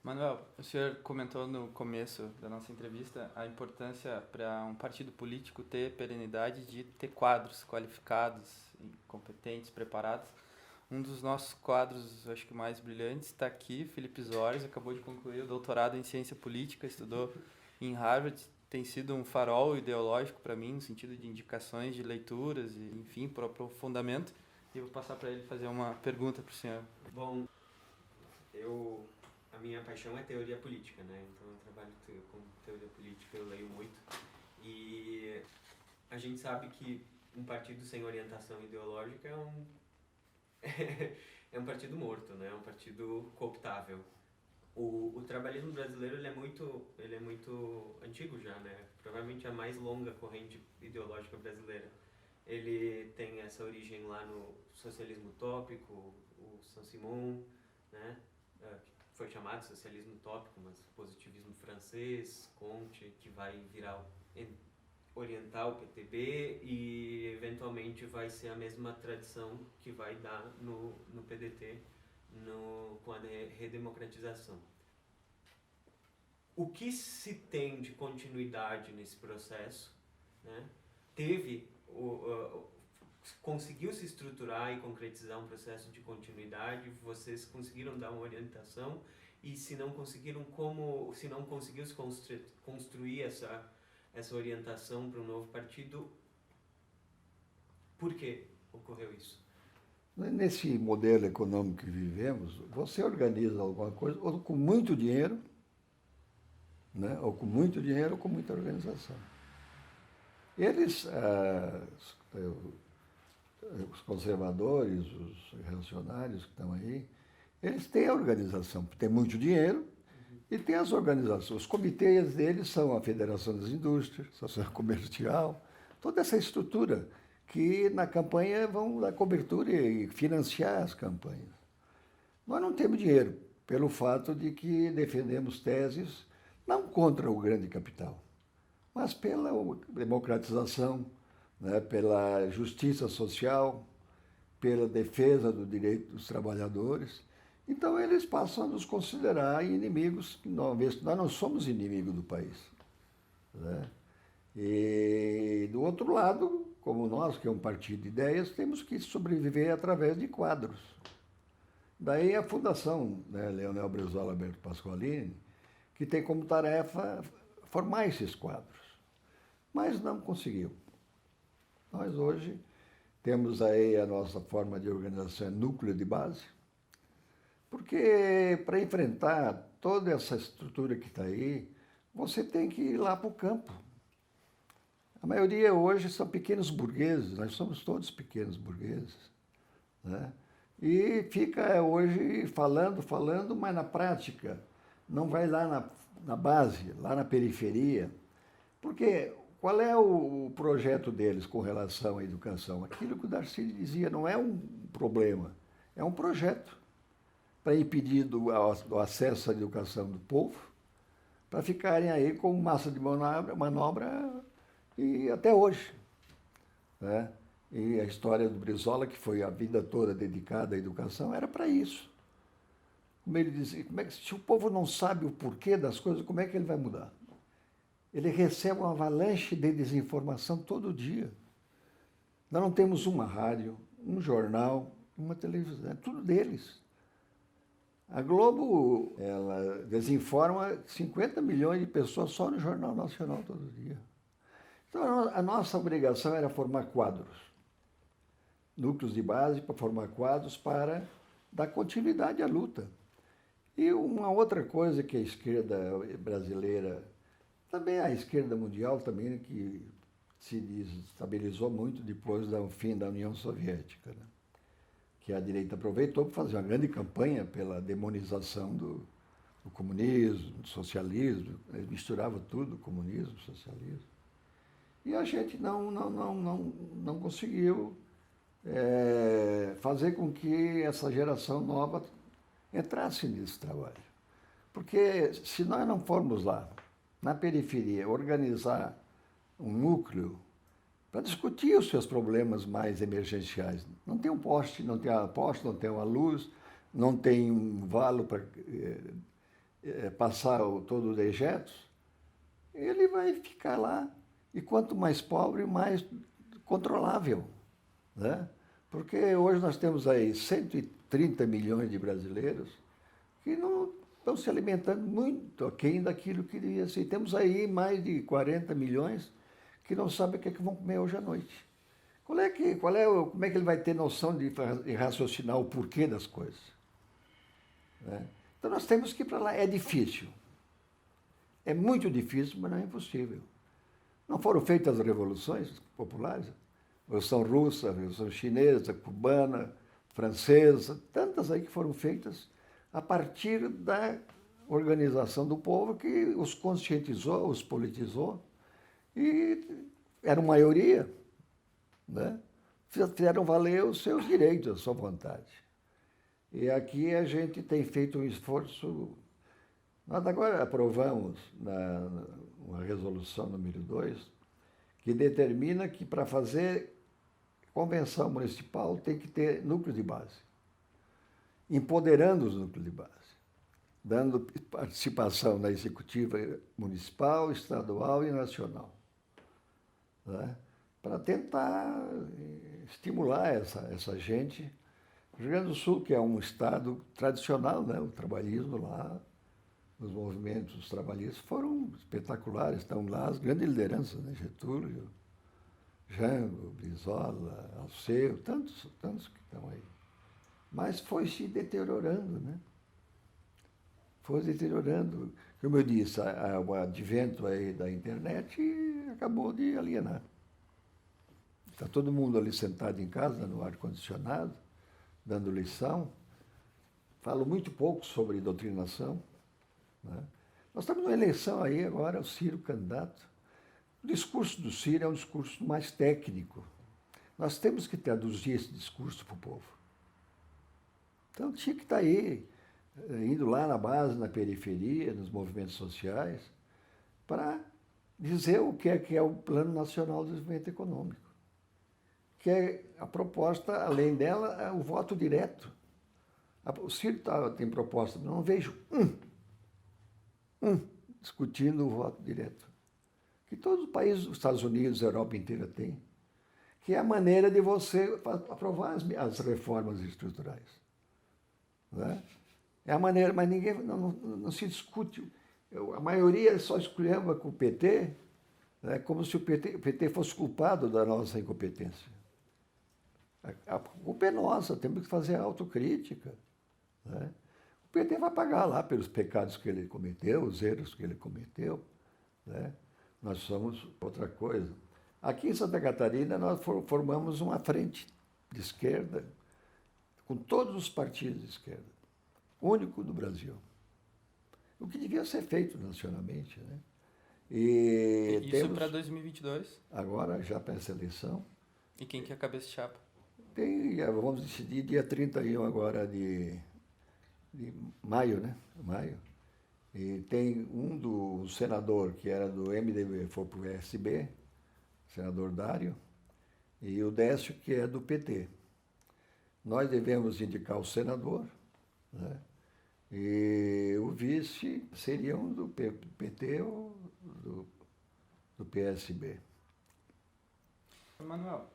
Manuel, o senhor comentou no começo da nossa entrevista a importância para um partido político ter perenidade de ter quadros qualificados, competentes, preparados. Um dos nossos quadros, acho que mais brilhantes, está aqui, Felipe Zores, acabou de concluir o doutorado em ciência política, estudou em Harvard, tem sido um farol ideológico para mim, no sentido de indicações de leituras e, enfim, para o aprofundamento. E eu vou passar para ele fazer uma pergunta para o senhor. Bom, a minha paixão é teoria política, né? Então eu trabalho com teoria política, eu leio muito. E a gente sabe que um partido sem orientação ideológica é um partido morto, né? É um partido cooptável. O trabalhismo brasileiro ele é muito antigo já, né? Provavelmente a mais longa corrente ideológica brasileira. Ele tem essa origem lá no socialismo utópico, o Saint-Simon, né? Foi chamado socialismo utópico, mas positivismo francês, Comte, que vai orientar o PTB e eventualmente vai ser a mesma tradição que vai dar no PDT com a redemocratização. O que se tem de continuidade nesse processo, né? Conseguiu se estruturar e concretizar um processo de continuidade, vocês conseguiram dar uma orientação, e se não conseguiram, se não conseguiu se construir essa orientação para um novo partido, por que ocorreu isso? Nesse modelo econômico que vivemos, você organiza alguma coisa ou com muito dinheiro, né? Ou com muito dinheiro ou com muita organização. Eles, os conservadores, os reacionários que estão aí, eles têm a organização, tem muito dinheiro e tem as organizações. Os comitês deles são a Federação das Indústrias, a Associação Comercial, toda essa estrutura que na campanha vão dar cobertura e financiar as campanhas. Nós não temos dinheiro, pelo fato de que defendemos teses não contra o grande capital, mas pela democratização, né, pela justiça social, pela defesa do direito dos trabalhadores. Então eles passam a nos considerar inimigos, nós não somos inimigos do país, né? E do outro lado, como nós, que é um partido de ideias, temos que sobreviver através de quadros. Daí a fundação, né, Leonel Brizola Alberto Pasqualini, que tem como tarefa formar esses quadros, mas não conseguiu. Nós hoje temos aí a nossa forma de organização, núcleo de base, porque para enfrentar toda essa estrutura que está aí, você tem que ir lá para o campo. A maioria hoje são pequenos burgueses, nós somos todos pequenos burgueses, né? E fica hoje falando, mas na prática não vai lá na base, lá na periferia. Porque qual é o projeto deles com relação à educação? Aquilo que o Darcy dizia, não é um problema, é um projeto para impedir o acesso à educação do povo, para ficarem aí com massa de manobra e até hoje, né? E a história do Brizola, que foi a vida toda dedicada à educação, era para isso. Como ele dizia, se o povo não sabe o porquê das coisas, como é que ele vai mudar? Ele recebe uma avalanche de desinformação todo dia. Nós não temos uma rádio, um jornal, uma televisão, é tudo deles. A Globo, ela desinforma 50 milhões de pessoas só no Jornal Nacional todo dia. Então, a nossa obrigação era formar quadros, núcleos de base para formar quadros para dar continuidade à luta. E uma outra coisa que a esquerda brasileira, também a esquerda mundial também, que se estabilizou muito depois do fim da União Soviética, né? Que a direita aproveitou para fazer uma grande campanha pela demonização do comunismo, do socialismo, misturava tudo, comunismo, socialismo. E a gente não conseguiu fazer com que essa geração nova entrasse nesse trabalho. Porque se nós não formos lá, na periferia, organizar um núcleo para discutir os seus problemas mais emergenciais. Não tem um poste, não tem não tem uma luz, não tem um valo para passar todo o dejetos, ele vai ficar lá. E quanto mais pobre, mais controlável, né? Porque hoje nós temos aí 130 milhões de brasileiros que não estão se alimentando muito aquém daquilo que devia ser. Temos aí mais de 40 milhões que não sabem o que é que vão comer hoje à noite. Como é que ele vai ter noção de raciocinar o porquê das coisas? Né? Então nós temos que ir para lá. É difícil. É muito difícil, mas não é impossível. Não foram feitas as revoluções populares? Revolução russa, revolução chinesa, cubana, francesa, tantas aí que foram feitas a partir da organização do povo que os conscientizou, os politizou e eram maioria, né? Fizeram valer os seus direitos, a sua vontade. E aqui a gente tem feito um esforço. Nós agora aprovamos uma resolução número 2 que determina que para fazer convenção municipal tem que ter núcleo de base, empoderando os núcleos de base, dando participação na executiva municipal, estadual e nacional, né? Para tentar estimular essa gente. O Rio Grande do Sul, que é um estado tradicional, né? O trabalhismo lá, os movimentos trabalhistas foram espetaculares, estão lá as grandes lideranças, né? Getúlio, Jango, Brizola, Alceu, tantos que estão aí. Mas foi se deteriorando, né? Foi se deteriorando. Como eu disse, o advento aí da internet acabou de alienar. Está todo mundo ali sentado em casa, no ar-condicionado, dando lição. Falo muito pouco sobre doutrinação, né? Nós estamos numa eleição aí agora, o Ciro candidato. O discurso do Ciro é um discurso mais técnico. Nós temos que traduzir esse discurso para o povo. Então tinha que estar aí, indo lá na base, na periferia, nos movimentos sociais, para dizer o que é o Plano Nacional de Desenvolvimento Econômico. Que é a proposta, além dela, é o voto direto. O Ciro tem proposta, mas não vejo discutindo o voto direto. Que todos os países, os Estados Unidos, a Europa inteira têm, que é a maneira de você aprovar as reformas estruturais. Né? É a maneira, mas ninguém não se discute. A maioria só escolheva com o PT, né, como se o PT fosse culpado da nossa incompetência. A culpa é nossa, temos que fazer autocrítica. Né? O PT vai pagar lá pelos pecados que ele cometeu, os erros que ele cometeu. Né? Nós somos outra coisa. Aqui em Santa Catarina, nós formamos uma frente de esquerda, com todos os partidos de esquerda, único do Brasil. O que devia ser feito nacionalmente. Né? E isso para 2022? Agora, já para essa eleição. E quem que é a cabeça de chapa? Vamos decidir dia 31 agora de maio, né? Maio. E tem do senador que era do MDB, foi para o PSB, senador Dário, e o Décio, que é do PT. Nós devemos indicar o senador, né? E o vice seria um do PT ou do PSB. Manuel,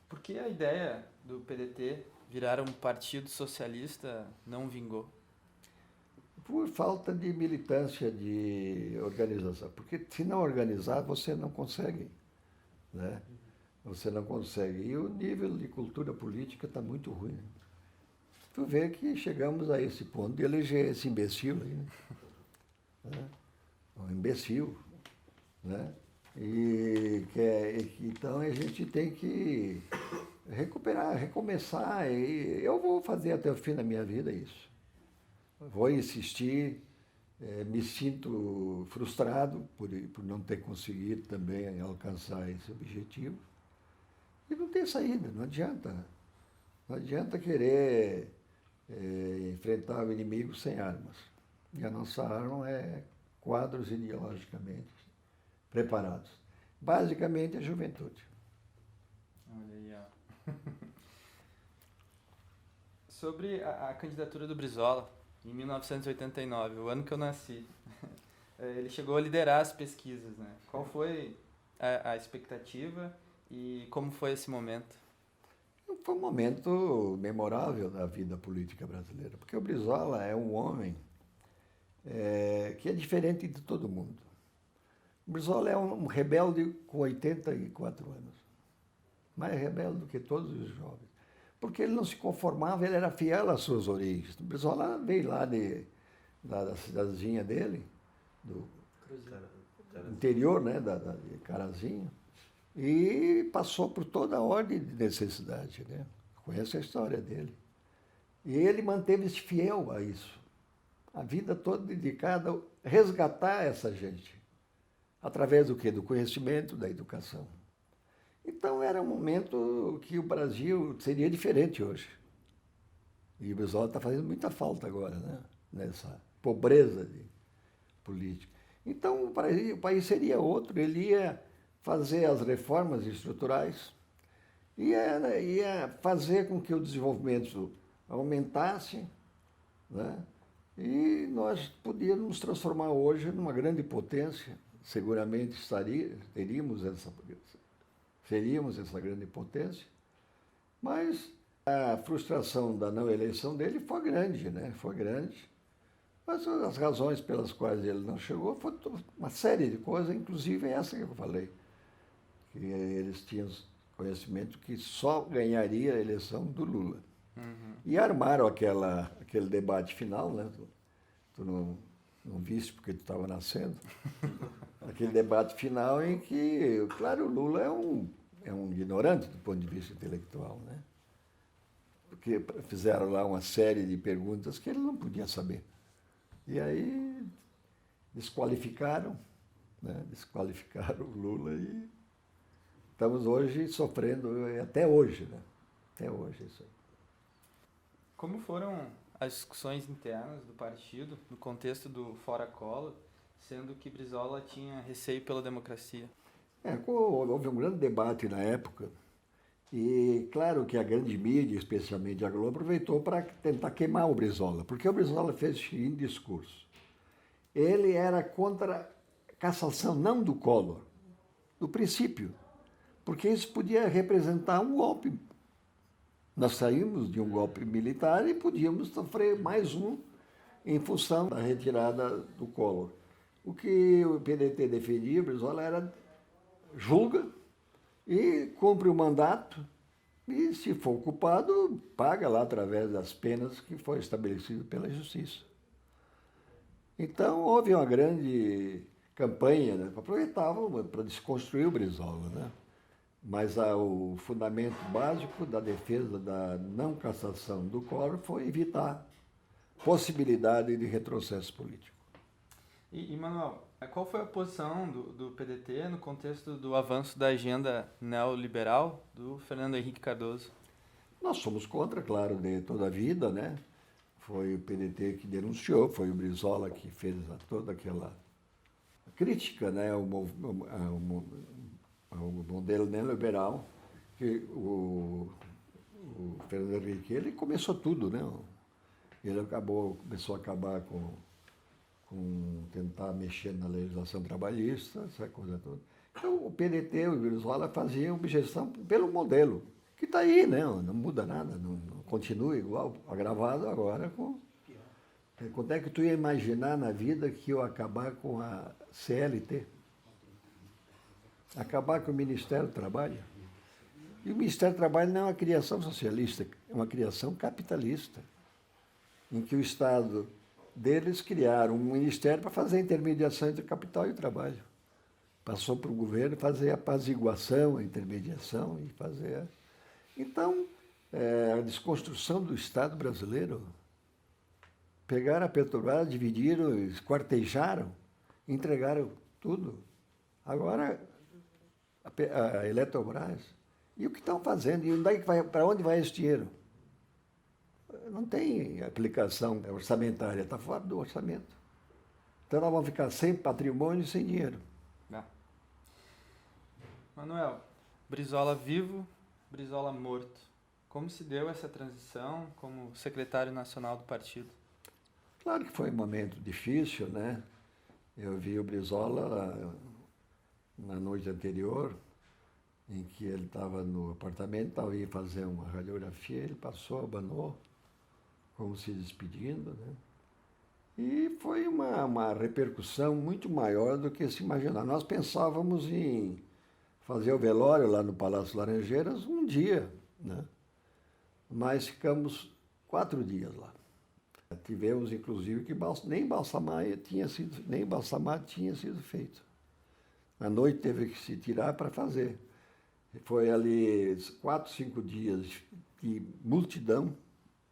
por que a ideia do PDT virar um partido socialista não vingou? Por falta de militância, de organização. Porque se não organizar, você não consegue. Né? Você não consegue. E o nível de cultura política está muito ruim. Né? Tu vê que chegamos a esse ponto de eleger esse imbecil aí. Né? Um imbecil. Né? Então a gente tem que recuperar, recomeçar. E eu vou fazer até o fim da minha vida isso. Vou insistir, me sinto frustrado por não ter conseguido também alcançar esse objetivo. E não tem saída, não adianta. Não adianta querer enfrentar o inimigo sem armas. E a nossa arma é quadros ideologicamente preparados. Basicamente a juventude. Olha aí, ó. Sobre a candidatura do Brizola, em 1989, o ano que eu nasci, ele chegou a liderar as pesquisas, né? Qual foi a expectativa e como foi esse momento? foi um momento memorável da vida política brasileira, porque o Brizola é um homem que é diferente de todo mundo. O Brizola é um rebelde com 84 anos, mais rebelde do que todos os jovens, porque ele não se conformava, ele era fiel às suas origens. O Brizola veio lá da cidadezinha dele, do interior, né, de Carazinho, e passou por toda a ordem de necessidade, né? Conhece a história dele. E ele manteve-se fiel a isso. A vida toda dedicada a resgatar essa gente. Através do quê? Do conhecimento, da educação. Então era um momento que o Brasil seria diferente hoje. E o Brizola está fazendo muita falta agora, né? Nessa pobreza de política. Então o país seria outro, ele ia fazer as reformas estruturais, ia fazer com que o desenvolvimento aumentasse, né? E nós podíamos nos transformar hoje numa grande potência, seguramente seríamos essa grande potência, mas a frustração da não eleição dele foi grande, né? Foi grande. Mas as razões pelas quais ele não chegou foi uma série de coisas, inclusive essa que eu falei, que eles tinham conhecimento que só ganharia a eleição do Lula. Uhum. E armaram aquele debate final, né? Tu não viste porque tu estava nascendo. Aquele debate final em que, claro, o Lula é um ignorante do ponto de vista intelectual, né? Porque fizeram lá uma série de perguntas que ele não podia saber. E aí desqualificaram, né? Desqualificaram o Lula e estamos hoje sofrendo, até hoje, né? Até hoje isso aí. Como foram as discussões internas do partido no contexto do Fora Collor, sendo que Brizola tinha receio pela democracia? Houve um grande debate na época e claro que a grande mídia, especialmente a Globo, aproveitou para tentar queimar o Brizola, porque o Brizola fez o seguinte discurso. Ele era contra a cassação não do Collor, do princípio, porque isso podia representar um golpe. Nós saímos de um golpe militar e podíamos sofrer mais um em função da retirada do Collor. O que o PDT defendia, o Brizola, era julga e cumpre o mandato e, se for culpado, paga lá através das penas que foi estabelecido pela Justiça. Então, houve uma grande campanha, né? Aproveitavam para desconstruir o Brizola, né? Mas o fundamento básico da defesa da não cassação do Collor foi evitar possibilidade de retrocesso político. E Manuel, qual foi a posição do PDT no contexto do avanço da agenda neoliberal do Fernando Henrique Cardoso? Nós somos contra, claro, de toda a vida, né? Foi o PDT que denunciou, foi o Brizola que fez toda aquela crítica, né? ao modelo neoliberal, que o Fernando Henrique, ele começou tudo, né? Ele começou a acabar com tentar mexer na legislação trabalhista, essa coisa toda. Então, o PDT, o Brizola, faziam objeção pelo modelo, que está aí, né? Não muda nada, não continua igual, agravado agora com... Quanto é que tu ia imaginar na vida que eu acabar com a CLT? Acabar com o Ministério do Trabalho? E o Ministério do Trabalho não é uma criação socialista, é uma criação capitalista, em que o Estado deles criaram um ministério para fazer a intermediação entre o capital e o trabalho. Passou para o governo fazer a apaziguação, a intermediação e fazer... Então, a desconstrução do Estado brasileiro, pegaram a Petrobras, dividiram, esquartejaram, entregaram tudo. Agora, a Eletrobras, e o que estão fazendo? E para onde vai esse dinheiro? Não tem aplicação orçamentária, está fora do orçamento. Então nós vamos ficar sem patrimônio e sem dinheiro. Manuel, Brizola vivo, Brizola morto. Como se deu essa transição como secretário nacional do partido? Claro que foi um momento difícil, né? Eu vi o Brizola na noite anterior em que ele estava no apartamento, estava indo fazer uma radiografia, ele passou, abanou, como se despedindo, né? E foi uma repercussão muito maior do que se imaginar. Nós pensávamos em fazer o velório lá no Palácio Laranjeiras um dia, né? Mas ficamos 4 dias lá. Tivemos, inclusive, que nem balsamar tinha sido feito. À noite teve que se tirar para fazer. Foi ali 4, 5 dias de multidão,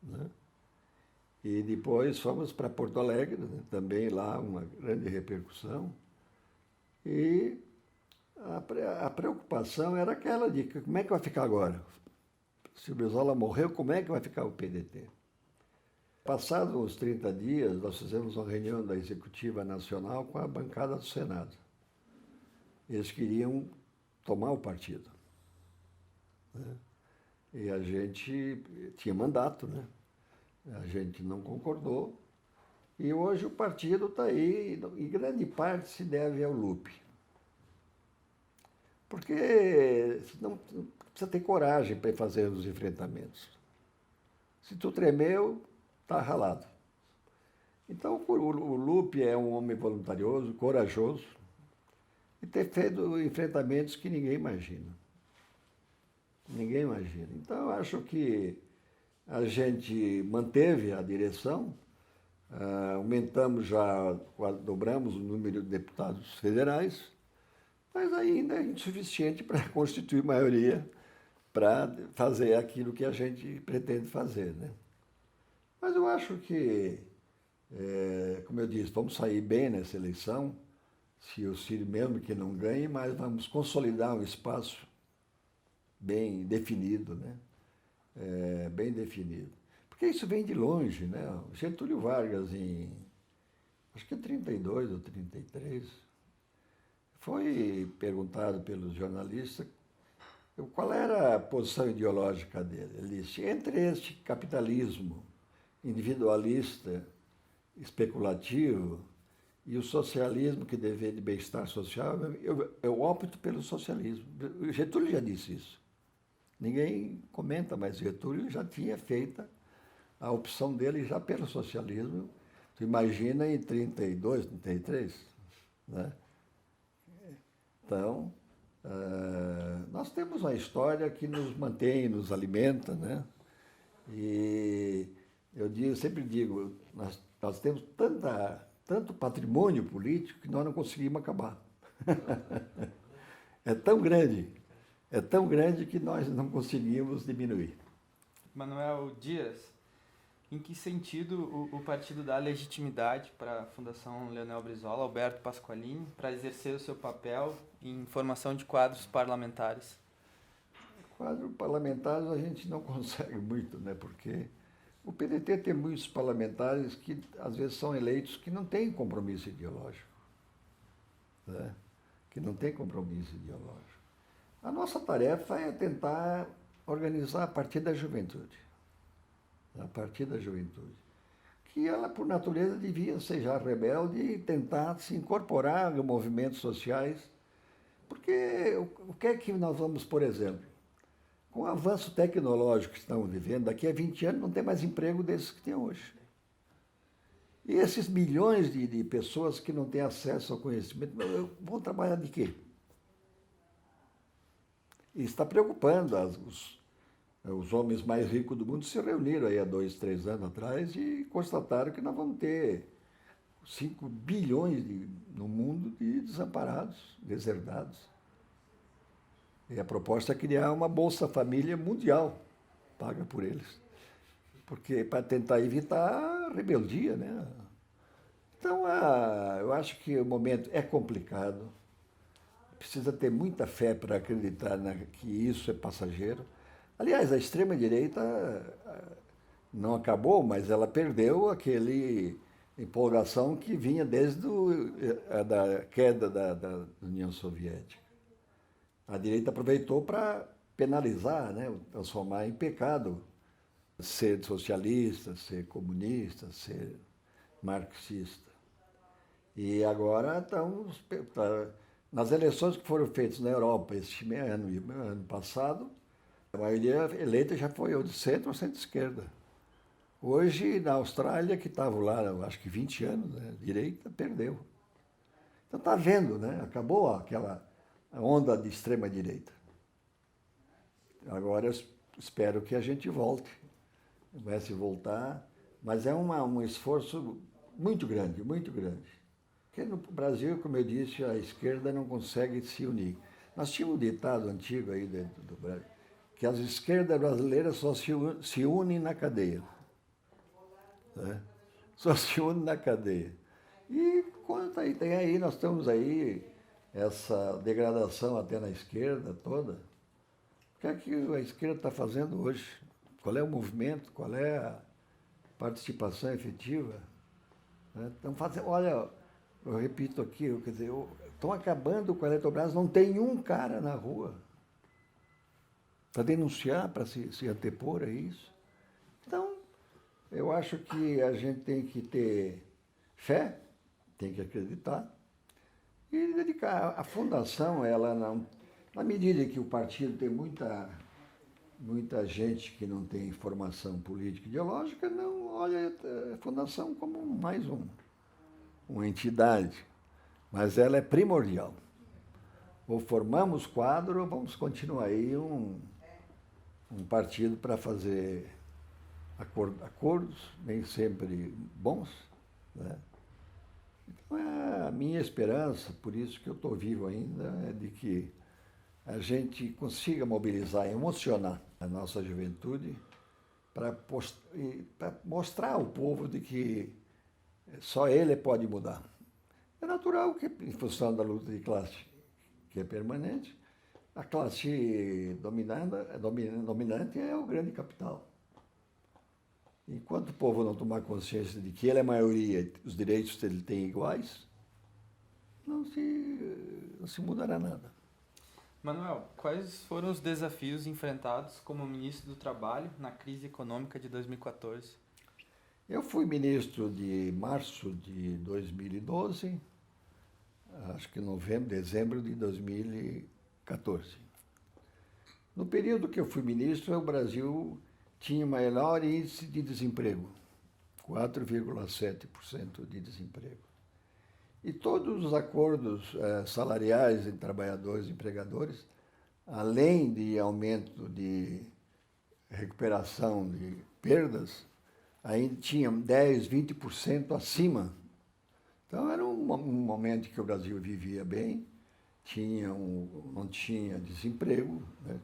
né? E depois fomos para Porto Alegre, né? Também lá uma grande repercussão. E a preocupação era aquela de como é que vai ficar agora? Se o Brizola morreu, como é que vai ficar o PDT? Passados uns 30 dias, nós fizemos uma reunião da Executiva Nacional com a bancada do Senado. Eles queriam tomar o partido, né? E a gente tinha mandato, né? A gente não concordou. E hoje o partido está aí, em grande parte se deve ao Lupe. Porque não precisa ter coragem para fazer os enfrentamentos. Se tu tremeu, está ralado. Então o Lupe é um homem voluntarioso, corajoso, e ter feito enfrentamentos que ninguém imagina. Ninguém imagina. Então eu acho que a gente manteve a direção, aumentamos dobramos o número de deputados federais, mas ainda é insuficiente para constituir maioria para fazer aquilo que a gente pretende fazer, né? Mas eu acho que, como eu disse, vamos sair bem nessa eleição, se o Ciro mesmo que não ganhe, mas vamos consolidar um espaço bem definido, né? Bem definido. Porque isso vem de longe, né? O Getúlio Vargas, acho que 32 ou 33, foi perguntado pelos jornalistas qual era a posição ideológica dele. Ele disse, entre este capitalismo individualista, especulativo, e o socialismo que devia de bem-estar social, eu opto pelo socialismo. O Getúlio já disse isso. Ninguém comenta, mas Getúlio já tinha feito a opção dele já pelo socialismo. Tu imagina em 32, 33, né? Então, nós temos uma história que nos mantém, nos alimenta, né? E eu sempre digo, nós temos tanto patrimônio político que nós não conseguimos acabar. É tão grande que nós não conseguimos diminuir. Manuel Dias, em que sentido o partido dá legitimidade para a Fundação Leonel Brizola, Alberto Pasqualini, para exercer o seu papel em formação de quadros parlamentares? Quadro parlamentares a gente não consegue muito, né? Porque o PDT tem muitos parlamentares que às vezes são eleitos que não têm compromisso ideológico, né? Que não têm compromisso ideológico. A nossa tarefa é tentar organizar a partir da juventude. A partir da juventude. Que ela, por natureza, devia ser já rebelde e tentar se incorporar a movimentos sociais. Porque o que é que nós vamos, por exemplo, com o avanço tecnológico que estamos vivendo, daqui a 20 anos não tem mais emprego desses que tem hoje. E esses milhões de pessoas que não têm acesso ao conhecimento, vão trabalhar de quê? E está preocupando os homens mais ricos do mundo se reuniram aí há 2, 3 anos atrás e constataram que nós vamos ter 5 bilhões no mundo de desamparados, deserdados. E a proposta é criar uma Bolsa Família mundial, paga por eles. Porque para tentar evitar a rebeldia, né? Então, eu acho que o momento é complicado. Precisa ter muita fé para acreditar que isso é passageiro. Aliás, a extrema-direita não acabou, mas ela perdeu aquele empolgação que vinha desde a queda da União Soviética. A direita aproveitou para penalizar, né, transformar em pecado ser socialista, ser comunista, ser marxista. E agora Nas eleições que foram feitas na Europa este ano e ano passado, a maioria eleita já foi ou de centro ou centro-esquerda. Hoje, na Austrália, que estava lá, eu acho que 20 anos, né, direita, perdeu. Então está vendo, né? Acabou aquela onda de extrema-direita. Agora eu espero que a gente volte, comece a voltar, mas é um esforço muito grande, muito grande. Porque no Brasil, como eu disse, a esquerda não consegue se unir. Nós tínhamos um ditado antigo aí dentro do Brasil, que as esquerdas brasileiras só se unem na cadeia. Né? Só se unem na cadeia. E quando tem aí, nós temos aí essa degradação até na esquerda toda. O que é que a esquerda está fazendo hoje? Qual é o movimento? Qual é a participação efetiva? Né? Estão fazendo, olha, eu repito aqui, quer dizer, estão acabando com a Eletrobras, não tem um cara na rua para denunciar, para se antepor a isso. Então, eu acho que a gente tem que ter fé, tem que acreditar e dedicar. A fundação, ela não... Na medida que o partido tem muita gente que não tem formação política e ideológica, não olha a fundação como mais uma entidade, mas ela é primordial. Ou formamos quadro ou vamos continuar aí um partido para fazer acordos, nem sempre bons, né? Então, a minha esperança, por isso que eu estou vivo ainda, é de que a gente consiga mobilizar, emocionar a nossa juventude para mostrar ao povo de que só ele pode mudar. É natural que, em função da luta de classe, que é permanente, a classe dominante é o grande capital. Enquanto o povo não tomar consciência de que ele é a maioria e os direitos dele têm iguais, não se mudará nada. Manuel, quais foram os desafios enfrentados como ministro do Trabalho na crise econômica de 2014? Eu fui ministro de março de 2012, acho que dezembro de 2014. No período que eu fui ministro, o Brasil tinha o maior índice de desemprego, 4,7% de desemprego. E todos os acordos salariais entre trabalhadores e empregadores, além de aumento de recuperação de perdas, ainda tinham 10%, 20% acima. Então era um momento que o Brasil vivia bem, não tinha desemprego, né?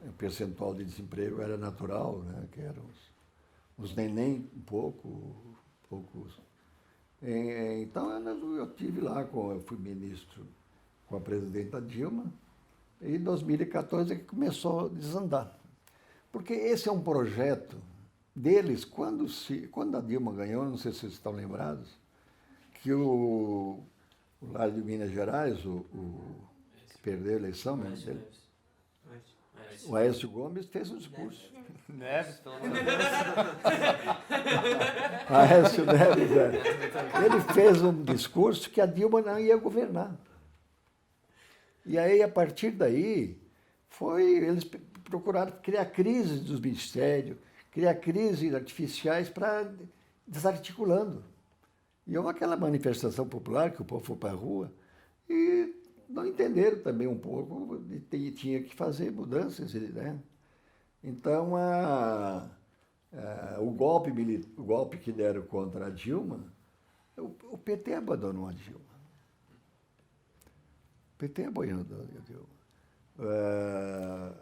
O percentual de desemprego era natural, né? Que eram os neném poucos. Então eu estive lá, eu fui ministro com a presidenta Dilma, e em 2014 que começou a desandar. Porque esse é um projeto deles, quando a Dilma ganhou, não sei se vocês estão lembrados, que o lá de Minas Gerais, que perdeu a eleição, mas ele, o Aécio Gomes fez um discurso. Neves, pelo amor de Deus. Aécio Neves, ele fez um discurso que a Dilma não ia governar. E aí, a partir daí, eles procuraram criar crises dos ministérios, criar crises artificiais para desarticulando. E houve aquela manifestação popular que o povo foi para a rua e não entenderam também um pouco, tinha que fazer mudanças, né? Então, o golpe que deram contra a Dilma, o PT abandonou a Dilma. O PT abandonou a Dilma.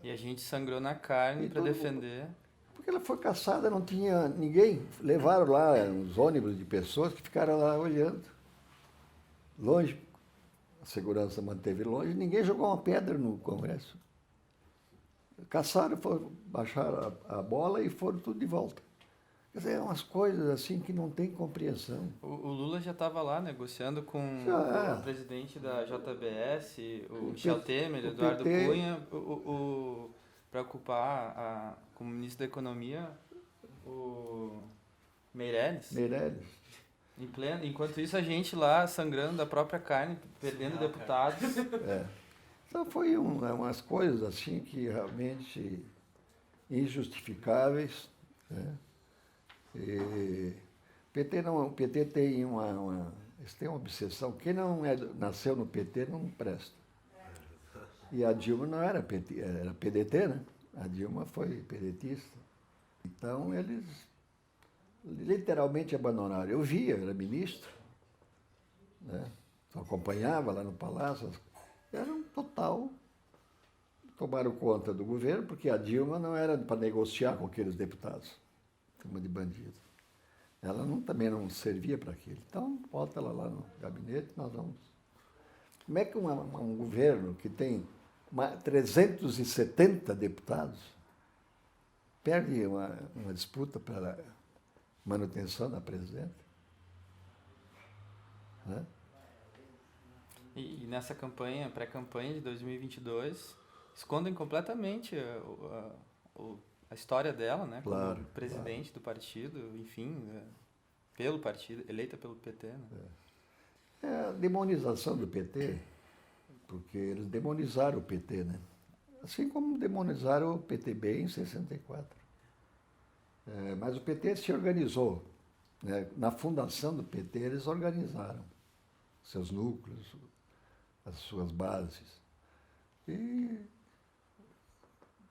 E a gente sangrou na carne para defender. Porque ela foi caçada, não tinha ninguém. Levaram lá uns ônibus de pessoas que ficaram lá olhando. Longe, a segurança manteve longe, ninguém jogou uma pedra no Congresso. Caçaram, baixaram a bola e foram tudo de volta. Quer dizer, umas coisas assim que não tem compreensão. O Lula já estava lá negociando com o presidente da JBS, o Michel Temer, Eduardo Cunha, para ocupar como ministro da Economia o Meirelles. Enquanto isso, a gente lá sangrando da própria carne, perdendo deputados. Então foi umas coisas assim que realmente injustificáveis, né? E o PT tem eles têm uma obsessão. Quem não nasceu no PT não presta. E a Dilma não era PT, era PDT, né? A Dilma foi pedetista. Então eles literalmente abandonaram. Eu via, eu era ministro, né? Eu acompanhava lá no Palácio. Era um total. Tomaram conta do governo, porque a Dilma não era para negociar com aqueles deputados, turma de bandido. Ela também não servia para aquilo. Então, bota ela lá no gabinete, nós vamos. Como é que um governo que tem 370 deputados perde uma disputa pela manutenção da presidenta? Né? E nessa campanha, pré-campanha de 2022, escondem completamente a história dela, né? Claro, como presidente do partido, enfim, pelo partido, eleita pelo PT. Né? É a demonização do PT, porque eles demonizaram o PT, né? Assim como demonizaram o PTB em 64. Mas o PT se organizou, né? Na fundação do PT eles organizaram seus núcleos, as suas bases. E,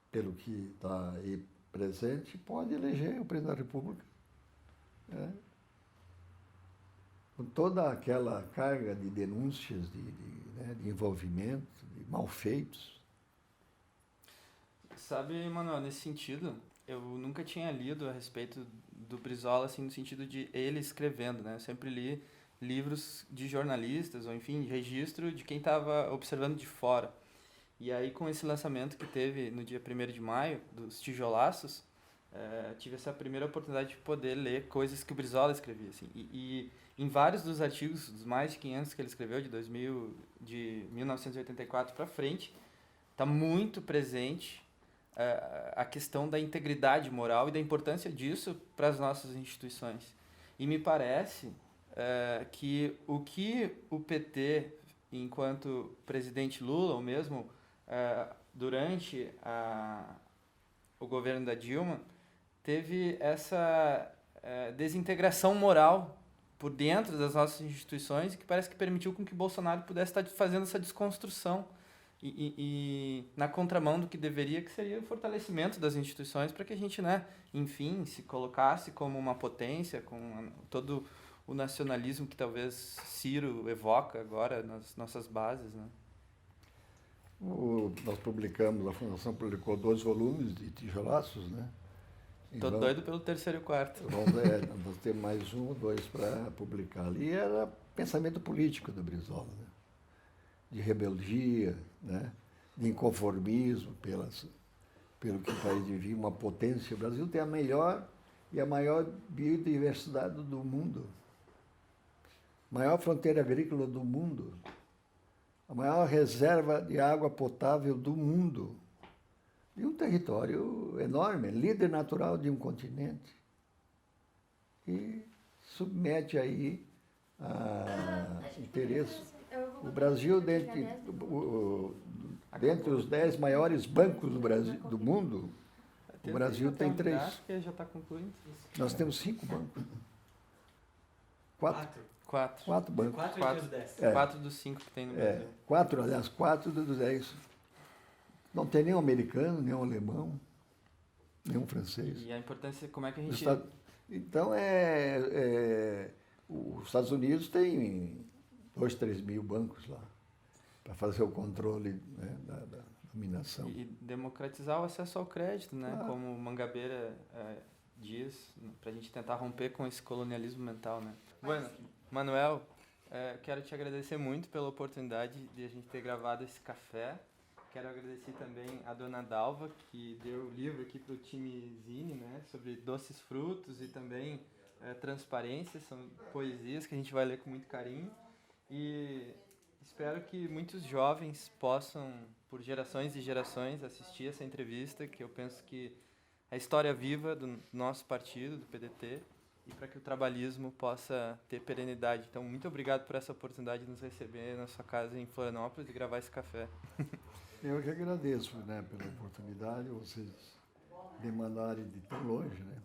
pelo que está aí presente, pode eleger o presidente da República. Né? Com toda aquela carga de denúncias, de envolvimento, de malfeitos. Sabe, Manuel, nesse sentido, eu nunca tinha lido a respeito do Brizola, assim, no sentido de ele escrevendo, né? Eu sempre li livros de jornalistas, ou enfim, de registro de quem estava observando de fora. E aí, com esse lançamento que teve no dia 1º de maio, dos Tijolaços, tive essa primeira oportunidade de poder ler coisas que o Brizola escrevia. Assim. E em vários dos artigos, dos mais de 500 que ele escreveu, de 1984 para frente, está muito presente a questão da integridade moral e da importância disso para as nossas instituições. E me parece que o PT, enquanto presidente Lula, ou mesmo durante o governo da Dilma, teve essa desintegração moral por dentro das nossas instituições, que parece que permitiu com que Bolsonaro pudesse estar fazendo essa desconstrução e na contramão do que deveria, que seria o fortalecimento das instituições, para que a gente, né, enfim, se colocasse como uma potência, com todo o nacionalismo que talvez Ciro evoca agora nas nossas bases, né? Nós publicamos, a Fundação publicou 2 volumes de Tijolaços, né? Tô doido pelo 3º e 4º. Vamos ter mais 1 ou 2 para publicar. Ali era pensamento político do Brizola, né? De rebeldia, né? De inconformismo pelo que o país vivia, uma potência. O Brasil tem a melhor e a maior biodiversidade do mundo. Maior fronteira agrícola do mundo. A maior reserva de água potável do mundo. E um território enorme, líder natural de um continente. E submete aí a interesse. O Brasil, dentre os 10 maiores bancos do mundo, o Brasil tem 3. Já está concluindo. Nós temos 5 bancos. 4 bancos. 4 dos 10. 4 dos 5 que tem no Brasil. 4 dos 10. Não tem nenhum americano, nenhum alemão, nenhum francês. E a importância, como é que a gente... Então, os Estados Unidos tem 2, 3 mil bancos lá, para fazer o controle, né, da dominação. E democratizar o acesso ao crédito, né? Como Mangabeira diz, para a gente tentar romper com esse colonialismo mental, né? Bueno, Manuel, quero te agradecer muito pela oportunidade de a gente ter gravado esse café. Quero agradecer também a dona Dalva, que deu o livro aqui para o time Zine, né, sobre doces frutos e também transparência. São poesias que a gente vai ler com muito carinho. E espero que muitos jovens possam, por gerações e gerações, assistir essa entrevista, que eu penso que é a história viva do nosso partido, do PDT, e para que o trabalhismo possa ter perenidade. Então, muito obrigado por essa oportunidade de nos receber na sua casa em Florianópolis e gravar esse café. Eu que agradeço, né, pela oportunidade, vocês demandarem de tão longe, né,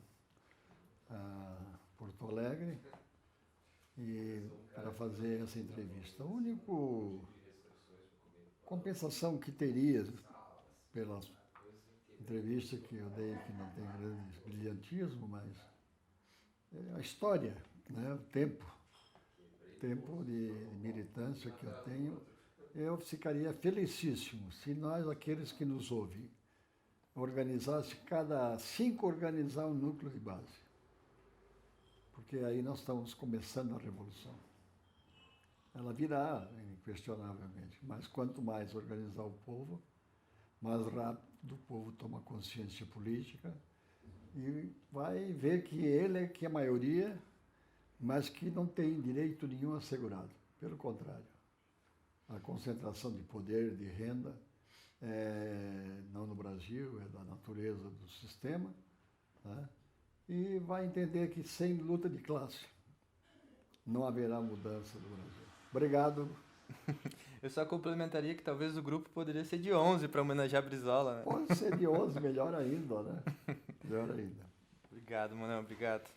a Porto Alegre, e para fazer essa entrevista. A única compensação que teria pela entrevista que eu dei, que não tem grande brilhantismo, mas é a história, né, o tempo de militância que eu tenho, eu ficaria felicíssimo se nós, aqueles que nos ouvem, organizasse cada 5 organizar um núcleo de base. Porque aí nós estamos começando a revolução. Ela virá, inquestionavelmente, mas quanto mais organizar o povo, mais rápido o povo toma consciência política e vai ver que ele é que é a maioria, mas que não tem direito nenhum assegurado. Pelo contrário, a concentração de poder, de renda, não no Brasil, é da natureza do sistema, né? E vai entender que sem luta de classe não haverá mudança do Brasil. Obrigado. Eu só complementaria que talvez o grupo poderia ser de 11 para homenagear a Brizola, né? Pode ser de 11, melhor ainda, né? Melhor ainda. Obrigado, Manuel, obrigado.